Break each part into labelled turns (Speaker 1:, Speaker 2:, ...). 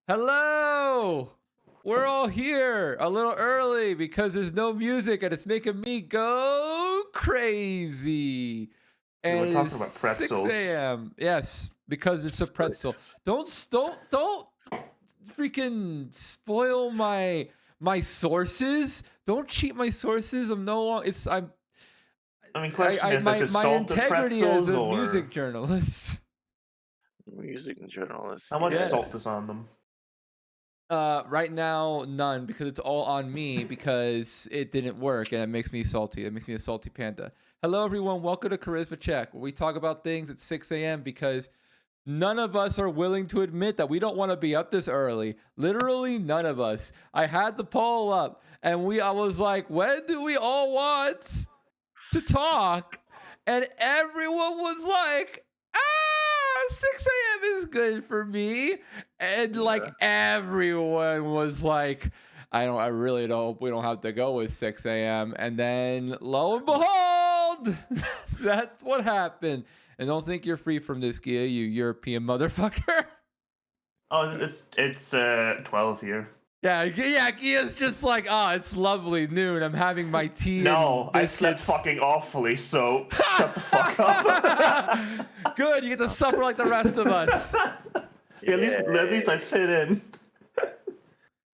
Speaker 1: Hello! We're all here a little early because there's no music and it's making me go crazy.
Speaker 2: We
Speaker 1: And
Speaker 2: were
Speaker 1: it is
Speaker 2: talking about
Speaker 1: 6
Speaker 2: pretzels.
Speaker 1: a.m. Yes, because it's a pretzel. Don't freaking spoil my sources. Don't cheat my sources. I'm no longer
Speaker 2: I mean, question is
Speaker 1: my
Speaker 2: it
Speaker 1: my
Speaker 2: salted
Speaker 1: integrity as
Speaker 2: pretzels
Speaker 1: a
Speaker 2: or
Speaker 1: music journalist.
Speaker 3: Music journalist.
Speaker 2: how much
Speaker 1: Yes.
Speaker 2: salt is on them?
Speaker 1: Right now, none because it's all on me because it didn't work and it makes me salty. It makes me a salty panda. Hello, everyone. Welcome to Charisma Check, where we talk about things at 6 a.m. because none of us are willing to admit that we don't want to be up this early. Literally, none of us. I had the poll up and I was like, when do we all want to talk? And everyone was like, 6 a.m. is good for me. And like everyone was like, I really don't, we don't have to go with 6 a.m. And then lo and behold, that's what happened. And don't think you're free from this, Giya, you European motherfucker.
Speaker 2: Oh, it's 12 here.
Speaker 1: Yeah, Giya's just like, it's lovely noon. I'm having my tea.
Speaker 2: No,
Speaker 1: and
Speaker 2: I slept
Speaker 1: biscuits."
Speaker 2: fucking awfully, so shut the fuck up.
Speaker 1: Good, you get to suffer like the rest of us.
Speaker 2: Yeah, at least I fit in.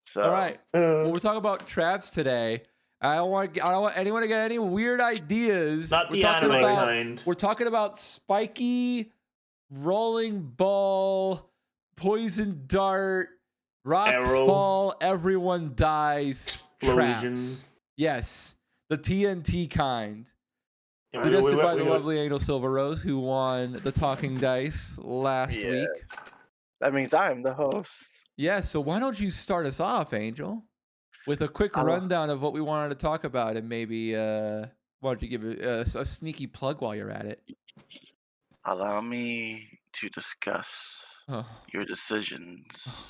Speaker 3: So,
Speaker 1: All right. Well, we're talking about traps today. I don't want anyone to get any weird ideas.
Speaker 2: Not
Speaker 1: we're
Speaker 2: the
Speaker 1: talking
Speaker 2: anime
Speaker 1: about
Speaker 2: kind.
Speaker 1: we're talking about spiky, rolling ball, poison dart, rocks
Speaker 2: Arrow.
Speaker 1: fall, everyone dies.
Speaker 2: Explosion.
Speaker 1: Traps. Yes, the TNT kind.
Speaker 2: Yeah,
Speaker 1: Suggested by the lovely Angel Silver Rose, who won the talking dice last
Speaker 3: Yes.
Speaker 1: week.
Speaker 3: that means I'm the host.
Speaker 1: Yeah, so why don't you start us off, Angel, with a quick rundown of what we wanted to talk about, and maybe why don't you give a sneaky plug while you're at it?
Speaker 3: Allow me to discuss
Speaker 1: Oh.
Speaker 3: your decisions.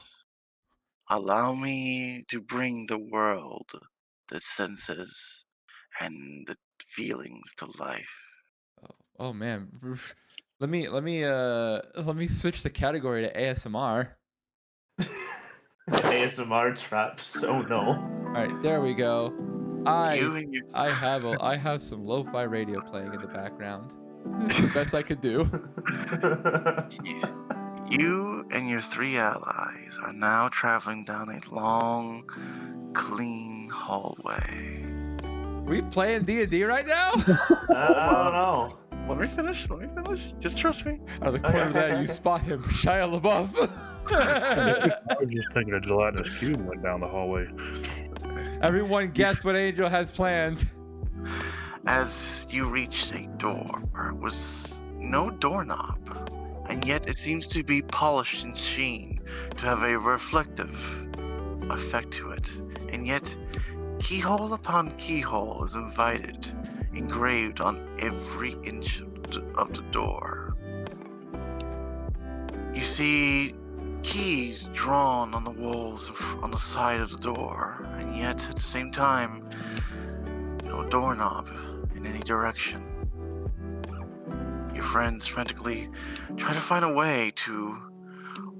Speaker 3: Allow me to bring the world, the senses, and the feelings to life.
Speaker 1: Oh man, let me switch the category to ASMR.
Speaker 2: ASMR traps. Oh no.
Speaker 1: All right, there we go.
Speaker 3: You and your
Speaker 1: I have some lo-fi radio playing in the background. It's the best I could do.
Speaker 3: You and your 3 allies are now traveling down a long, clean hallway.
Speaker 1: Are we playing D&D right now?
Speaker 2: I don't know.
Speaker 3: Let me finish. Just trust me.
Speaker 1: Out of the corner of that, you spot him, Shia LaBeouf.
Speaker 4: I was just thinking a gelatinous cube went down the hallway.
Speaker 1: Everyone guess what Angel has planned.
Speaker 3: As you reached a door, it was no doorknob, and yet it seems to be polished and sheen to have a reflective effect to it. And yet, keyhole upon keyhole is engraved on every inch of the door. You see keys drawn on the walls on the side of the door, and yet at the same time, no doorknob in any direction. Your friends frantically try to find a way to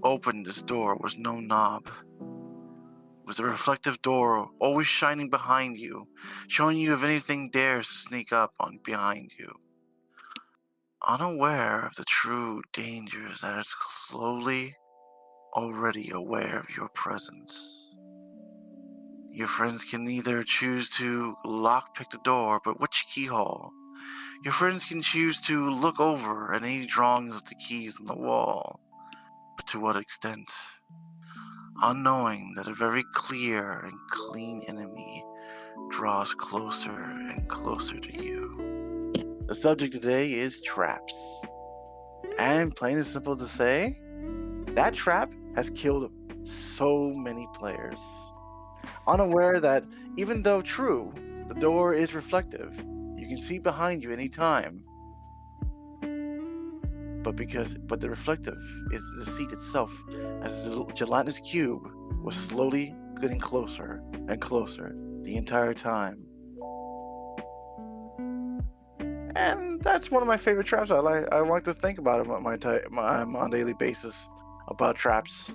Speaker 3: open this door with no knob. With a reflective door always shining behind you, showing you if anything dares to sneak up on behind you. Unaware of the true dangers that is slowly already aware of your presence. Your friends can either choose to lockpick the door, but which keyhole? Your friends can choose to look over at any drawings of the keys on the wall, but to what extent? Unknowing that a very clear and clean enemy draws closer and closer to you. The subject today is traps. And plain and simple to say, that trap has killed so many players. Unaware that even though true, the door is reflective, you can see behind you anytime. But the reflective is the seat itself, as the gelatinous cube was slowly getting closer and closer the entire time. And that's one of my favorite traps. I like to think about it on a daily basis about traps.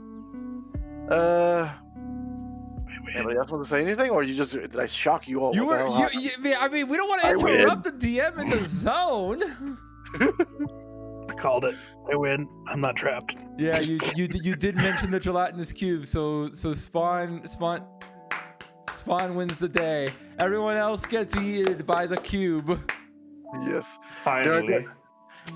Speaker 3: Anybody else want to say anything, or did I shock you all?
Speaker 1: You
Speaker 3: What the
Speaker 1: were
Speaker 3: hell happened?
Speaker 1: I mean, we don't want to
Speaker 4: I
Speaker 1: interrupt the DM in the zone.
Speaker 4: I called it. I win. I'm not trapped.
Speaker 1: Yeah, you did mention the gelatinous cube, so Spawn wins the day. Everyone else gets eaten by the cube.
Speaker 3: Yes.
Speaker 2: Finally.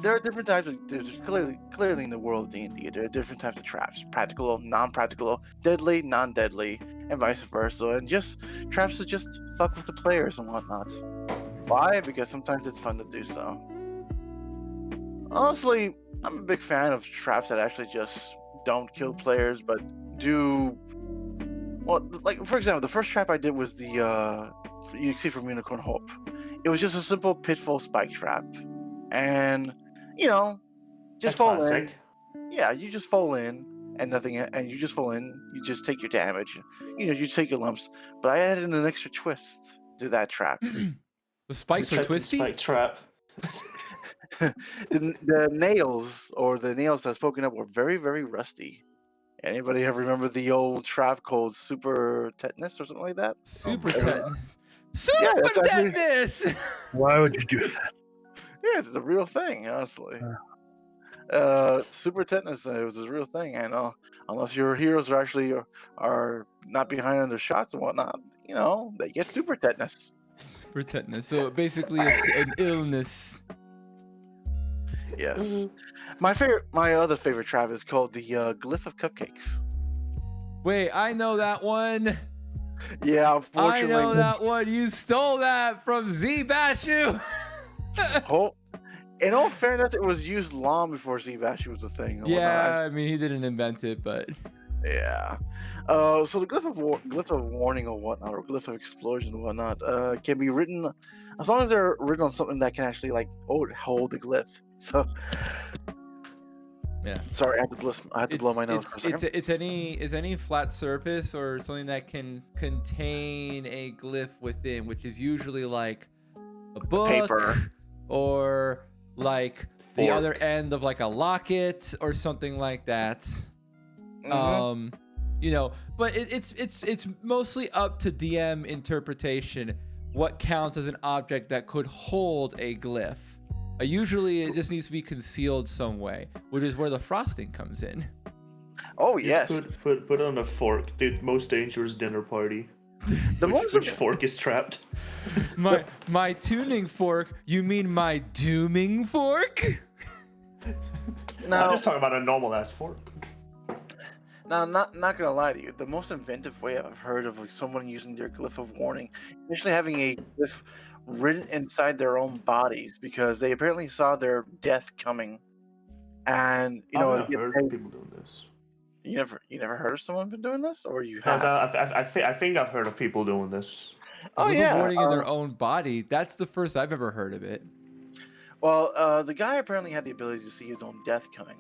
Speaker 3: There are different types of. There's clearly in the world of D&D, there are different types of traps: practical, non-practical, deadly, non-deadly, and vice versa. And just traps to just fuck with the players and whatnot. Why? Because sometimes it's fun to do so. Honestly, I'm a big fan of traps that actually just don't kill players, but do. Well, like for example, the first trap I did was the you see from Unicorn Hope. It was just a simple pitfall spike trap, and just
Speaker 2: That's
Speaker 3: fall
Speaker 2: classic.
Speaker 3: in. Yeah, you just fall in, and nothing, and you just fall in. You just take your damage. You take your lumps. But I added an extra twist to that trap.
Speaker 1: The spikes are twisty.
Speaker 2: Spike trap.
Speaker 3: the nails that was poking up were very, very rusty. Anybody ever remember the old trap called Super Tetanus or something like that?
Speaker 1: Super
Speaker 2: God.
Speaker 1: tetanus.
Speaker 3: Yeah,
Speaker 1: Super
Speaker 3: that's actually-
Speaker 1: tetanus.
Speaker 4: Why would you do that?
Speaker 3: Yeah, it's a real thing, honestly. Super Tetanus it was a real thing, and unless your heroes are not behind on their shots and whatnot, they get Super Tetanus.
Speaker 1: Super tetanus. So basically, it's an illness.
Speaker 3: Yes. My other favorite trap is called the Glyph of Cupcakes.
Speaker 1: Wait, I know that one.
Speaker 3: Yeah,
Speaker 1: I
Speaker 3: unfortunately.
Speaker 1: know that one. You stole that from Z Bashu.
Speaker 3: In all fairness, it was used long before Seabashi was a thing. and
Speaker 1: Yeah, I mean, he didn't invent it, but
Speaker 3: whatnot. Yeah. So the glyph of warning or whatnot, or glyph of explosion and whatnot, can be written as long as they're written on something that can actually hold the glyph. So.
Speaker 1: yeah.
Speaker 3: Sorry, I had to blow my nose for a second.
Speaker 1: It's any flat surface or something that can contain a glyph within, which is usually like a book
Speaker 3: Paper.
Speaker 1: or like the
Speaker 2: Fork.
Speaker 1: other end of like a locket or something like that.
Speaker 3: Mhm.
Speaker 1: But it's mostly up to DM interpretation what counts as an object that could hold a glyph. Usually it just needs to be concealed some way, which is where the frosting comes in.
Speaker 3: Oh
Speaker 2: Just
Speaker 3: yes.
Speaker 2: Put on a fork. The most dangerous dinner party.
Speaker 3: The
Speaker 2: Which fork is trapped?
Speaker 1: My tuning fork? You mean my dooming fork?
Speaker 2: I'm
Speaker 3: Now,
Speaker 2: just talking about a normal ass fork.
Speaker 3: Now, not gonna lie to you, the most inventive way I've heard of someone using their glyph of warning, initially having a glyph written inside their own bodies because they apparently saw their death coming, and
Speaker 2: I've heard of people doing this.
Speaker 3: you never heard of someone been doing this, or you
Speaker 2: No,
Speaker 3: have?
Speaker 2: I think I've heard of people doing this.
Speaker 3: Oh
Speaker 1: Glyph of
Speaker 3: yeah.
Speaker 1: warning in their own body. That's the first I've ever heard of it.
Speaker 3: Well, the guy apparently had the ability to see his own death coming,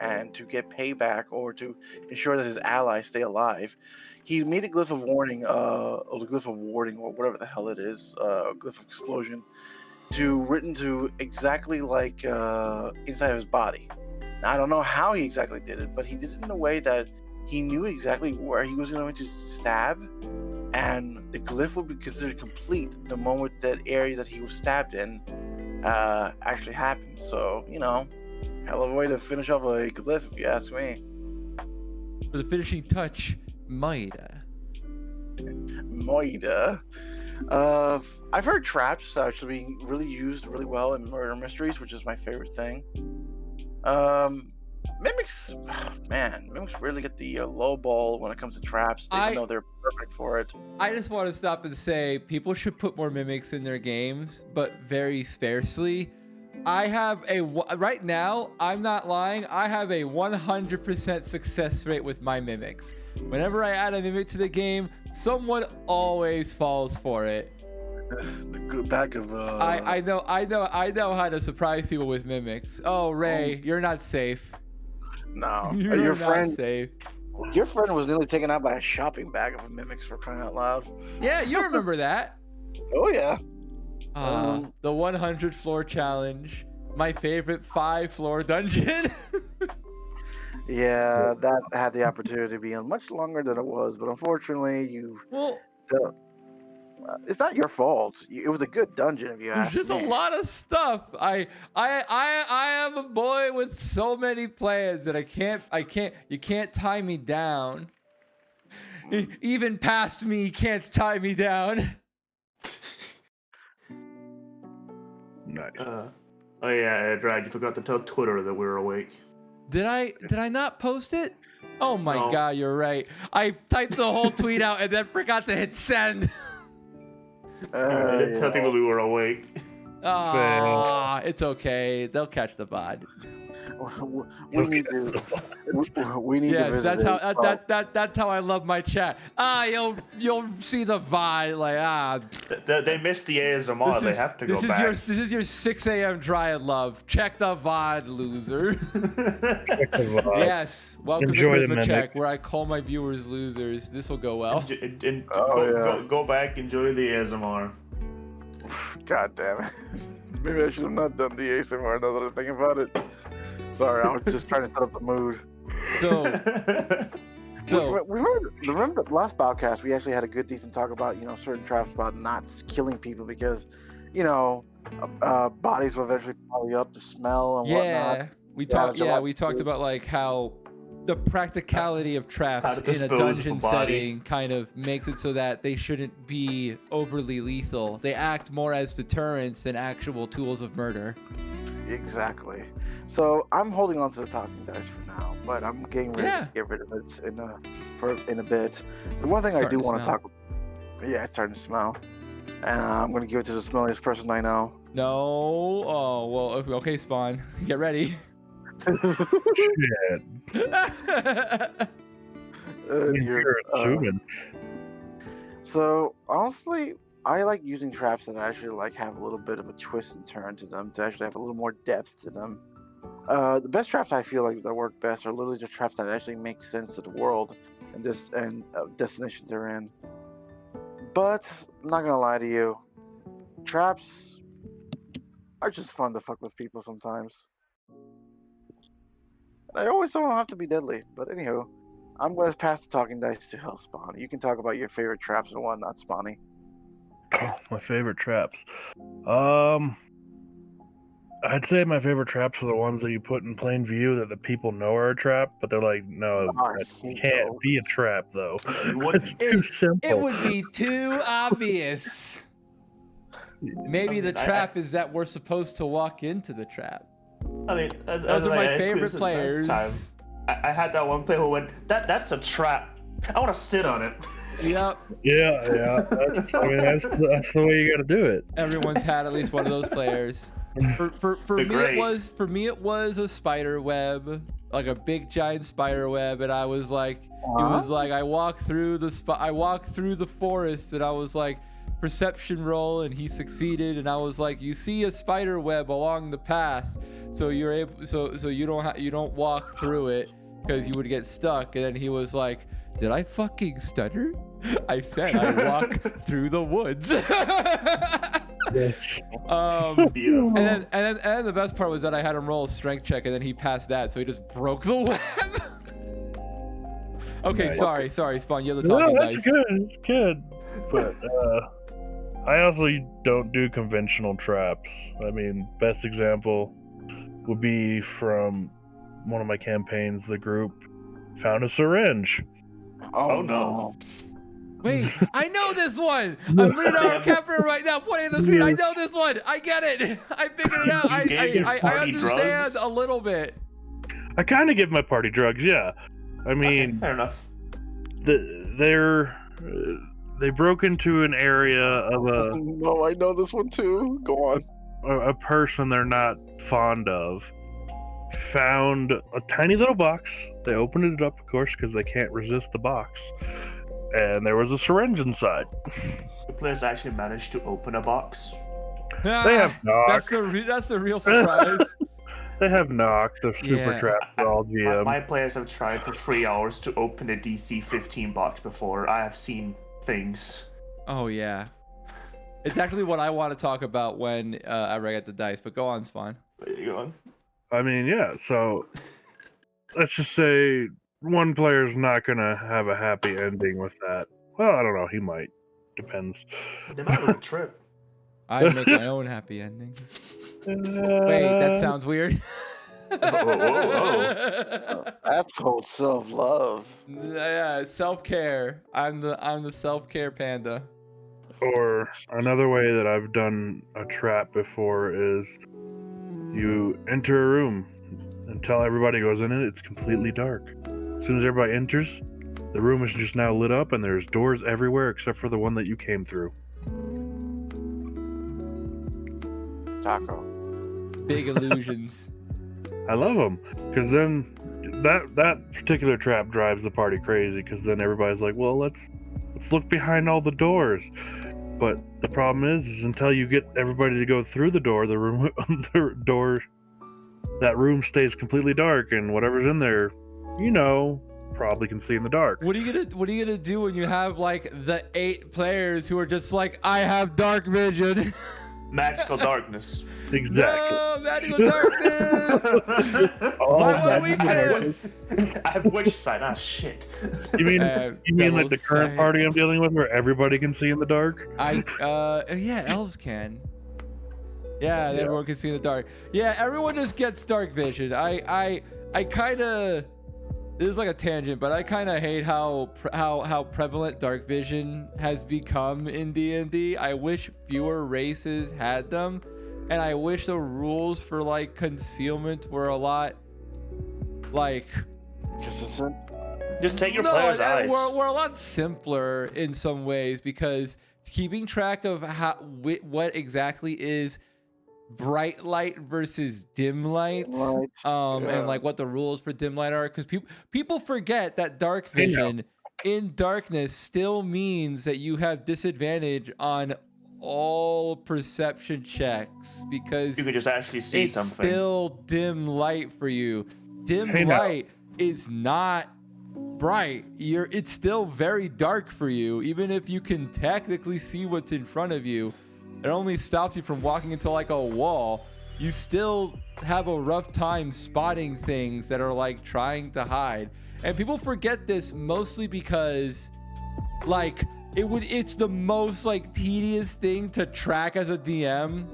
Speaker 3: and to get payback or to ensure that his allies stay alive. He made a glyph of warning, or the glyph of warding, or whatever the hell it is, glyph of explosion, written to exactly like inside of his body. Now, I don't know how he exactly did it, but he did it in a way that he knew exactly where he was going to stab, and the glyph would be considered complete the moment that area that he was stabbed in actually happened. So, hell of a way to finish off a glyph, if you ask me.
Speaker 1: For the finishing touch, Maida.
Speaker 3: Moida. I've heard traps actually being really used really well in murder mysteries, which is my favorite thing. Mimics, mimics really get the low ball when it comes to traps, even though they're perfect for it.
Speaker 1: I just want to stop and say people should put more mimics in their games, but very sparsely. I have right now, I'm not lying, I have a 100% success rate with my mimics. Whenever I add a mimic to the game, someone always falls for it.
Speaker 3: The good bag of
Speaker 1: I know how to surprise people with mimics. Oh, Ray, you're not safe.
Speaker 3: No.
Speaker 1: You're
Speaker 3: Your
Speaker 1: not
Speaker 3: friend
Speaker 1: safe.
Speaker 3: was nearly taken out by a shopping bag of mimics, for crying out loud.
Speaker 1: Yeah, you remember that.
Speaker 3: Oh yeah.
Speaker 1: The 100 floor challenge. My favorite 5 floor dungeon.
Speaker 5: Yeah, that had the opportunity to be much longer than it was, but unfortunately,
Speaker 1: Well,
Speaker 5: it's not your fault. It was a good dungeon, if you
Speaker 1: there's
Speaker 5: ask
Speaker 1: just a
Speaker 5: me.
Speaker 1: lot of stuff. I am a boy with so many plans that you can't tie me down. Even past me, you can't tie me down.
Speaker 4: Nice.
Speaker 2: Oh yeah, Drag, you forgot to tell Twitter that we were awake.
Speaker 1: Did I not post it? Oh my
Speaker 2: No.
Speaker 1: god, you're right. I typed the whole tweet out and then forgot to hit send.
Speaker 2: I didn't tell people we were awake.
Speaker 1: Ah, it's okay. They'll catch the VOD.
Speaker 5: We need to. We need to
Speaker 1: Yes,
Speaker 5: visit.
Speaker 1: that's how I love my chat. You'll see the VOD like
Speaker 2: They missed the ASMR. They have to go back.
Speaker 1: This is your 6 a.m. Dryad love. Check the VOD, loser. Yes, welcome
Speaker 4: Enjoy
Speaker 1: to
Speaker 4: the
Speaker 1: Charisma
Speaker 4: mimic.
Speaker 1: Check, where I call my viewers losers. This will go well.
Speaker 2: Go back, enjoy the ASMR.
Speaker 5: God damn it. Maybe I should have not done the ASMR now that I think about it. Sorry, I was just trying to set up the mood.
Speaker 1: So
Speaker 5: Remember the last podcast, we actually had a good, decent talk about, certain traps about not killing people because, bodies will eventually pile you up to smell and whatnot.
Speaker 1: we
Speaker 5: Yeah,
Speaker 1: talked about like how the practicality of traps
Speaker 2: to
Speaker 1: in a
Speaker 2: dispose of
Speaker 1: dungeon
Speaker 2: a body.
Speaker 1: setting kind of makes it so that they shouldn't be overly lethal. They act more as deterrents than actual tools of murder.
Speaker 5: Exactly. So I'm holding on to the talking dice for now, but I'm getting ready
Speaker 1: Yeah.
Speaker 5: to get rid of it in a bit. The one thing I
Speaker 1: Starting
Speaker 5: do
Speaker 1: to
Speaker 5: want to
Speaker 1: smell.
Speaker 5: talk about, yeah, it's starting to smell, and I'm going to give it to the smelliest person I know.
Speaker 1: No. Oh well. Okay, Spawn. Get ready.
Speaker 4: Shit. You're assuming.
Speaker 5: So honestly, I like using traps that actually like have a little bit of a twist and turn to them, to actually have a little more depth to them. The best traps I feel like that work best are literally just traps that actually make sense to the world and destination they're in. But I'm not gonna lie to you, traps are just fun to fuck with people sometimes. They always don't have to be deadly, but anywho, I'm gonna pass the talking dice to Hell Spawn. You can talk about your favorite traps and whatnot, Spawny.
Speaker 4: Oh, my favorite traps. I'd say my favorite traps are the ones that you put in plain view that the people know are a trap, but they're like, no,
Speaker 5: I
Speaker 4: that
Speaker 5: hate
Speaker 4: can't
Speaker 5: those.
Speaker 4: be a trap though.
Speaker 2: What-
Speaker 4: It's too simple.
Speaker 1: It would be too obvious. Maybe the trap is that we're supposed to walk into the trap.
Speaker 2: I mean,
Speaker 1: Those are my favorite players.
Speaker 2: I had that one player who went, that's a trap. I want to sit on it.
Speaker 1: Yep.
Speaker 4: Yeah. That's the way you got to do it.
Speaker 1: Everyone's had at least one of those players. For
Speaker 2: They're
Speaker 1: me it was a spider web, like a big giant spider web, and I was like, it was like I walked through the forest, and I was like, perception roll, and he succeeded, and I was like, you see a spider web along the path, so you're able, so you don't walk through it because you would get stuck, and then he was like, did I fucking stutter? I said I walk through the woods.
Speaker 2: Beautiful.
Speaker 1: And then the best part was that I had him roll a strength check, and then he passed that, so he just broke the web. Okay,
Speaker 4: Nice.
Speaker 1: sorry, Spawn. You have the talking
Speaker 4: No, that's
Speaker 1: dice.
Speaker 4: good. It's good. But I also don't do conventional traps. I mean, best example would be from one of my campaigns. The group found a syringe.
Speaker 5: Oh
Speaker 2: no.
Speaker 1: Wait, I know this one. I'm Leonardo DiCaprio right now, pointing at the screen. I know this one. I get it. I figured it out.
Speaker 2: You gave your
Speaker 1: I
Speaker 2: party
Speaker 1: understand
Speaker 2: drugs?
Speaker 1: a little bit.
Speaker 4: I kind of give my party drugs, yeah. I mean,
Speaker 2: Fair enough.
Speaker 4: they broke into an area of
Speaker 5: No, I know this one too. Go on.
Speaker 4: a person they're not fond of. Found a tiny little box. They opened it up, of course, because they can't resist the box. And there was a syringe inside.
Speaker 2: The players actually managed to open a box.
Speaker 4: They have knocked.
Speaker 1: That's the real surprise.
Speaker 4: They have knocked. The super
Speaker 1: Yeah.
Speaker 4: trap for all GMs.
Speaker 2: My players have tried for 3 hours to open a DC-15 box before. I have seen things.
Speaker 1: Oh yeah, it's actually what I want to talk about when I get the dice. But go on, Spawn.
Speaker 2: There you go.
Speaker 4: I mean, yeah. So let's just say one player's not gonna have a happy ending with that. Well, I don't know. He might. Depends.
Speaker 2: They might have a trip.
Speaker 1: I make my own happy ending. Wait, that sounds weird.
Speaker 5: That's called self-love.
Speaker 1: Yeah, self-care. I'm the self-care panda.
Speaker 4: Or another way that I've done a trap before is you enter a room until everybody goes in it. It's completely dark. As soon as everybody enters, the room is just now lit up and there's doors everywhere except for the one that you came through.
Speaker 5: Taco.
Speaker 1: Big illusions.
Speaker 4: I love them because then that particular trap drives the party crazy because then everybody's like, well, let's look behind all the doors. But the problem is until you get everybody to go through the door, that room stays completely dark, and whatever's in there, probably can see in the dark.
Speaker 1: What are you gonna do when you have like the 8 players who are just like, I have dark vision?
Speaker 2: Magical darkness.
Speaker 4: Exactly.
Speaker 1: No, magical darkness. My weakness.
Speaker 2: I have witch sight. Ah, shit.
Speaker 4: You mean like the
Speaker 1: devil's
Speaker 4: current
Speaker 1: sight.
Speaker 4: party I'm dealing with, where everybody can see in the dark?
Speaker 1: Yeah, elves can. Yeah, everyone can see in the dark. Yeah, everyone just gets dark vision. I kind of. This is like a tangent, but I kind of hate how prevalent dark vision has become in D&D. I wish fewer races had them, and I wish the rules for like concealment were a lot like
Speaker 5: Consistent.
Speaker 2: Just take your player's eyes.
Speaker 1: we're a lot simpler in some ways because keeping track of what exactly is bright light versus dim light, and like what the rules for dim light are, because people forget that dark vision in darkness still means that you have disadvantage on all perception checks because
Speaker 2: You could just actually see
Speaker 1: it's
Speaker 2: something.
Speaker 1: still dim light for you. Dim
Speaker 4: Hey, now.
Speaker 1: light is not bright. It's still very dark for you, even if you can technically see what's in front of you. It only stops you from walking into like a wall. You still have a rough time spotting things that are like trying to hide. And people forget this mostly because like it's the most like tedious thing to track as a DM,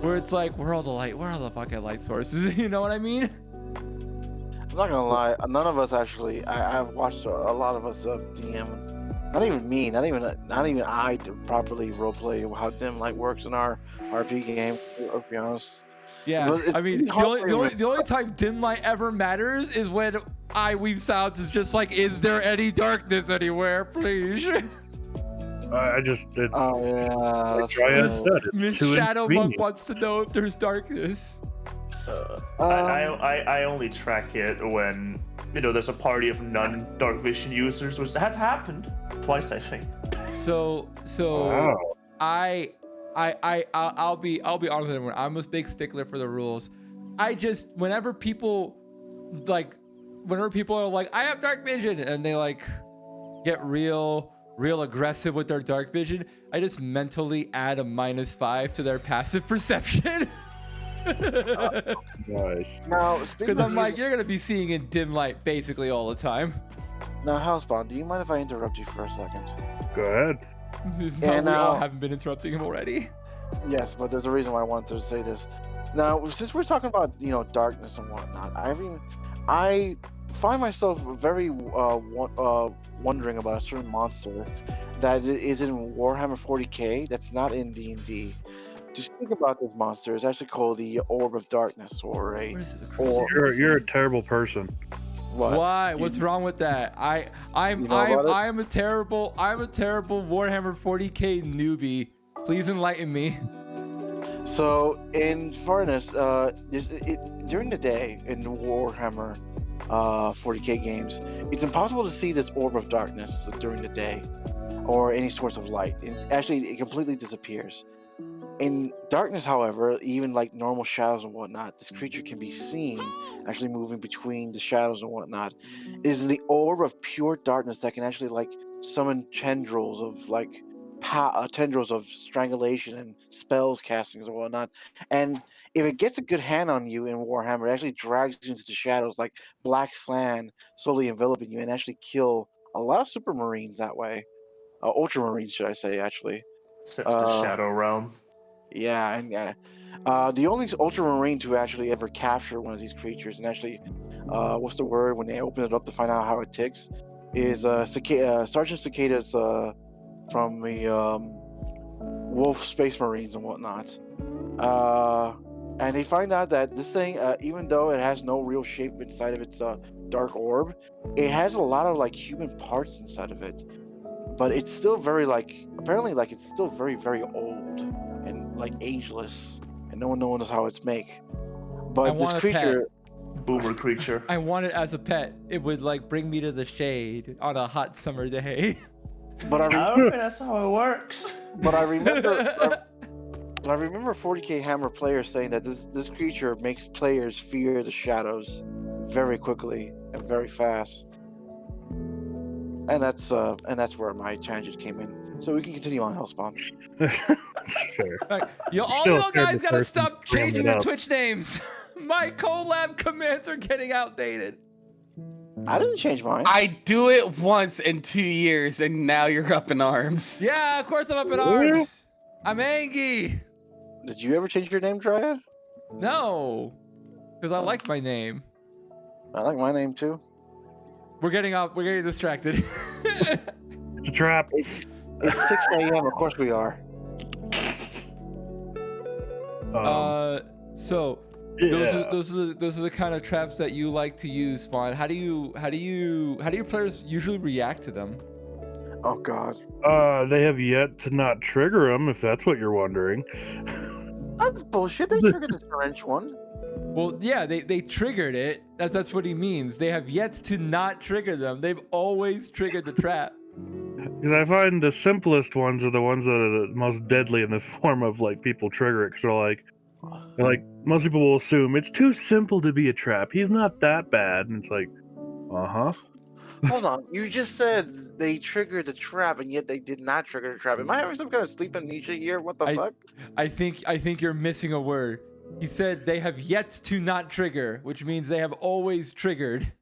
Speaker 1: where it's like, where are the fucking light sources? You know what I mean?
Speaker 5: I'm not gonna lie, none of us actually. I've watched a lot of us DM. Not even me, not even I to properly roleplay how dim light works in our RP game. I'll be honest.
Speaker 1: Yeah,
Speaker 5: But it's
Speaker 1: I mean,
Speaker 5: really hard for you
Speaker 1: the only time dim light ever matters is when I Weave Sounds is just like, is there any darkness anywhere, please?
Speaker 4: I just did.
Speaker 5: Oh yeah, that's
Speaker 4: Dryad
Speaker 5: right.
Speaker 4: said it's
Speaker 1: Miss
Speaker 4: too
Speaker 1: Shadow Monk
Speaker 4: inconvenient.
Speaker 1: wants to know if there's darkness.
Speaker 2: I only track it when there's a party of non-dark vision users, which has happened twice, I think.
Speaker 1: So
Speaker 4: Wow.
Speaker 1: I'll be honest with everyone. I'm a big stickler for the rules. Whenever people are like, I have dark vision, and they like get real aggressive with their dark vision, I just mentally add a -5 to their passive perception.
Speaker 4: Nice.
Speaker 5: Now, speaking
Speaker 1: Because I'm
Speaker 5: of
Speaker 1: like, you're gonna be seeing in dim light basically all the time.
Speaker 5: now, Housebound, do you mind if I interrupt you for a second?
Speaker 4: Go ahead.
Speaker 1: We all
Speaker 5: now-
Speaker 1: haven't been interrupting him already.
Speaker 5: Yes, but there's a reason why I wanted to say this. Now, since we're talking about darkness and whatnot, I find myself very wondering about a certain monster that is in Warhammer 40k that's not in D&D. Just think about this monster. It's actually called the Orb of Darkness, or a
Speaker 1: What is this, a
Speaker 5: or
Speaker 4: You're a terrible person.
Speaker 5: what?
Speaker 1: Why? What's wrong with that? I'm a terrible Warhammer 40k newbie. Please enlighten me.
Speaker 5: So, in fairness, during the day in Warhammer 40k games, it's impossible to see this Orb of Darkness during the day or any source of light. It completely disappears. In darkness, however, even like normal shadows and whatnot, this creature can be seen actually moving between the shadows and whatnot. It is the orb of pure darkness that can actually like summon tendrils of like tendrils of strangulation and spells castings and whatnot. And if it gets a good hand on you in Warhammer, it actually drags you into the shadows like black sand, slowly enveloping you, and actually kill a lot of Supermarines that way. Ultramarines, should I say, actually.
Speaker 2: Sent to the Shadow Realm.
Speaker 5: Yeah, and the only Ultramarine to actually ever capture one of these creatures, and actually, what's the word when they open it up to find out how it ticks, is Sergeant Cicada's from the Wolf Space Marines and whatnot. And they find out that this thing, even though it has no real shape inside of its dark orb, it has a lot of like human parts inside of it. But it's still very apparently it's still very, very old and like ageless, and no one knows how it's make. But this creature,
Speaker 2: boomer creature.
Speaker 1: I want it as a pet. It would like bring me to the shade on a hot summer day.
Speaker 5: But
Speaker 2: I don't think that's how it works.
Speaker 5: But I remember 40k Hammer players saying that this creature makes players fear the shadows very quickly and very fast. And that's where my tangent came in. So we can continue on, Hellspawn.
Speaker 4: That's fair.
Speaker 1: All y'all guys gotta stop changing your Twitch names. My collab commands are getting outdated.
Speaker 5: I didn't change mine.
Speaker 6: I do it once in 2 years, and now you're up in arms.
Speaker 1: Yeah, of course I'm up in arms. I'm angry.
Speaker 5: Did you ever change your name, Dryad?
Speaker 1: No, because I like my name.
Speaker 5: I like my name too.
Speaker 1: We're getting distracted.
Speaker 4: It's a trap.
Speaker 5: It's 6 a.m. Of course we are.
Speaker 1: So
Speaker 4: Yeah.
Speaker 1: those are the kind of traps that you like to use, Spawn. How do your players usually react to them?
Speaker 5: Oh God.
Speaker 4: They have yet to not trigger them, if that's what you're wondering.
Speaker 5: That's bullshit. They triggered the syringe one.
Speaker 1: Well, yeah, they triggered it. That's what he means. They have yet to not trigger them. They've always triggered the trap.
Speaker 4: Because I find the simplest ones are the ones that are the most deadly in the form of like people trigger it. Because they're like most people will assume it's too simple to be a trap. He's not that bad, and it's like,
Speaker 5: Hold on. You just said they triggered the trap, and yet they did not trigger the trap. Am I having some kind of sleep amnesia here? What the fuck?
Speaker 1: I think you're missing a word. He said they have yet to not trigger, which means they have always triggered.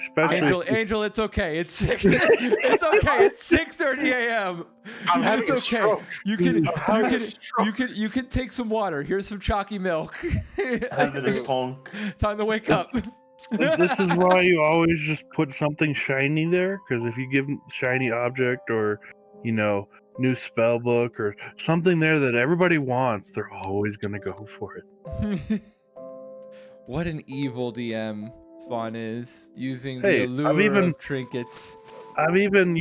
Speaker 4: especially
Speaker 1: Angel, it's okay. It's 6. It's okay. It's 6:30 a.m.
Speaker 5: I'm having a stroke.
Speaker 1: You can take some water. Here's some chalky milk.
Speaker 2: Having a stonk.
Speaker 1: Time to wake up.
Speaker 4: this is why you always just put something shiny there. Because if you give them shiny object or new spell book or something there that everybody wants, they're always gonna go for it.
Speaker 1: What an evil DM Spawn is, using
Speaker 4: Hey,
Speaker 1: the allure of trinkets.
Speaker 4: I've even,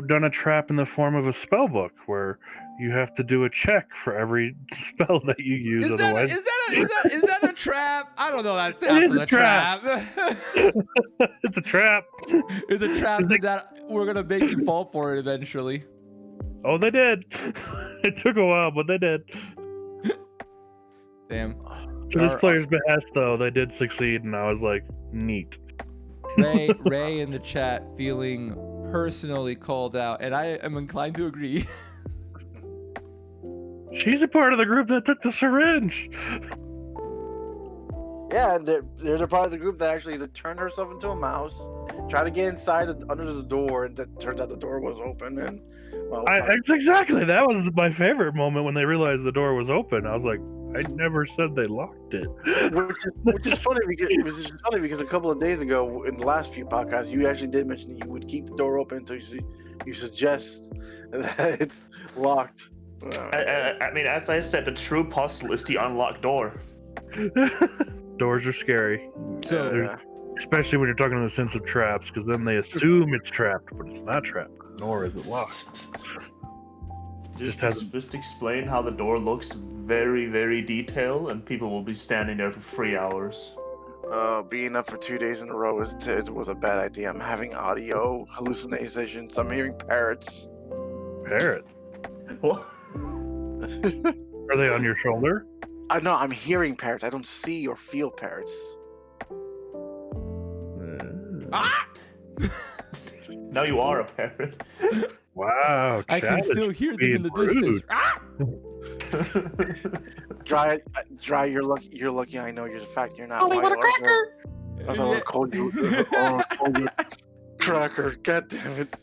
Speaker 4: done a trap in the form of a spell book where you have to do a check for every spell that you use.
Speaker 1: Is
Speaker 4: Otherwise,
Speaker 1: that a trap? I don't know. That's
Speaker 4: is
Speaker 1: a trap.
Speaker 4: it's a trap.
Speaker 1: It's a trap that we're gonna make you fall for it eventually.
Speaker 4: Oh, they did. It took a while, but they did.
Speaker 1: Damn.
Speaker 4: To this player's behest, though, they did succeed, and I was like, neat.
Speaker 1: Ray in the chat feeling personally called out, and I am inclined to agree.
Speaker 4: She's a part of the group that took the syringe.
Speaker 5: Yeah, and they're the part of the group that actually turned herself into a mouse, tried to get inside under the door, and it turns out the door was open. And
Speaker 4: that was my favorite moment when they realized the door was open. I was like, I never said they locked it.
Speaker 5: which is funny because a couple of days ago in the last few podcasts, you actually did mention that you would keep the door open until you suggest that it's locked.
Speaker 2: I mean, as I said, the true puzzle is the unlocked door.
Speaker 4: Doors are scary.
Speaker 1: So,
Speaker 4: especially when you're talking in the sense of traps, because then they assume it's trapped, but it's not trapped, nor is it locked.
Speaker 2: Just explain how the door looks very, very detailed, and people will be standing there for 3 hours.
Speaker 5: Being up for 2 days in a row was a bad idea. I'm having audio hallucinations. I'm hearing parrots.
Speaker 4: Parrots?
Speaker 2: What?
Speaker 4: Are they on your shoulder?
Speaker 5: No, I'm hearing parrots. I don't see or feel parrots.
Speaker 1: Ah!
Speaker 2: Now you are a parrot.
Speaker 4: Wow,
Speaker 1: I can
Speaker 4: Chad is
Speaker 1: still hear them
Speaker 4: being
Speaker 1: in the distance.
Speaker 4: rude.
Speaker 5: Dry, you're lucky. You're lucky. I know you're the fact you're not
Speaker 6: Only
Speaker 5: white.
Speaker 6: want a cracker.
Speaker 5: I was gonna call you. Call you cracker. God damn it.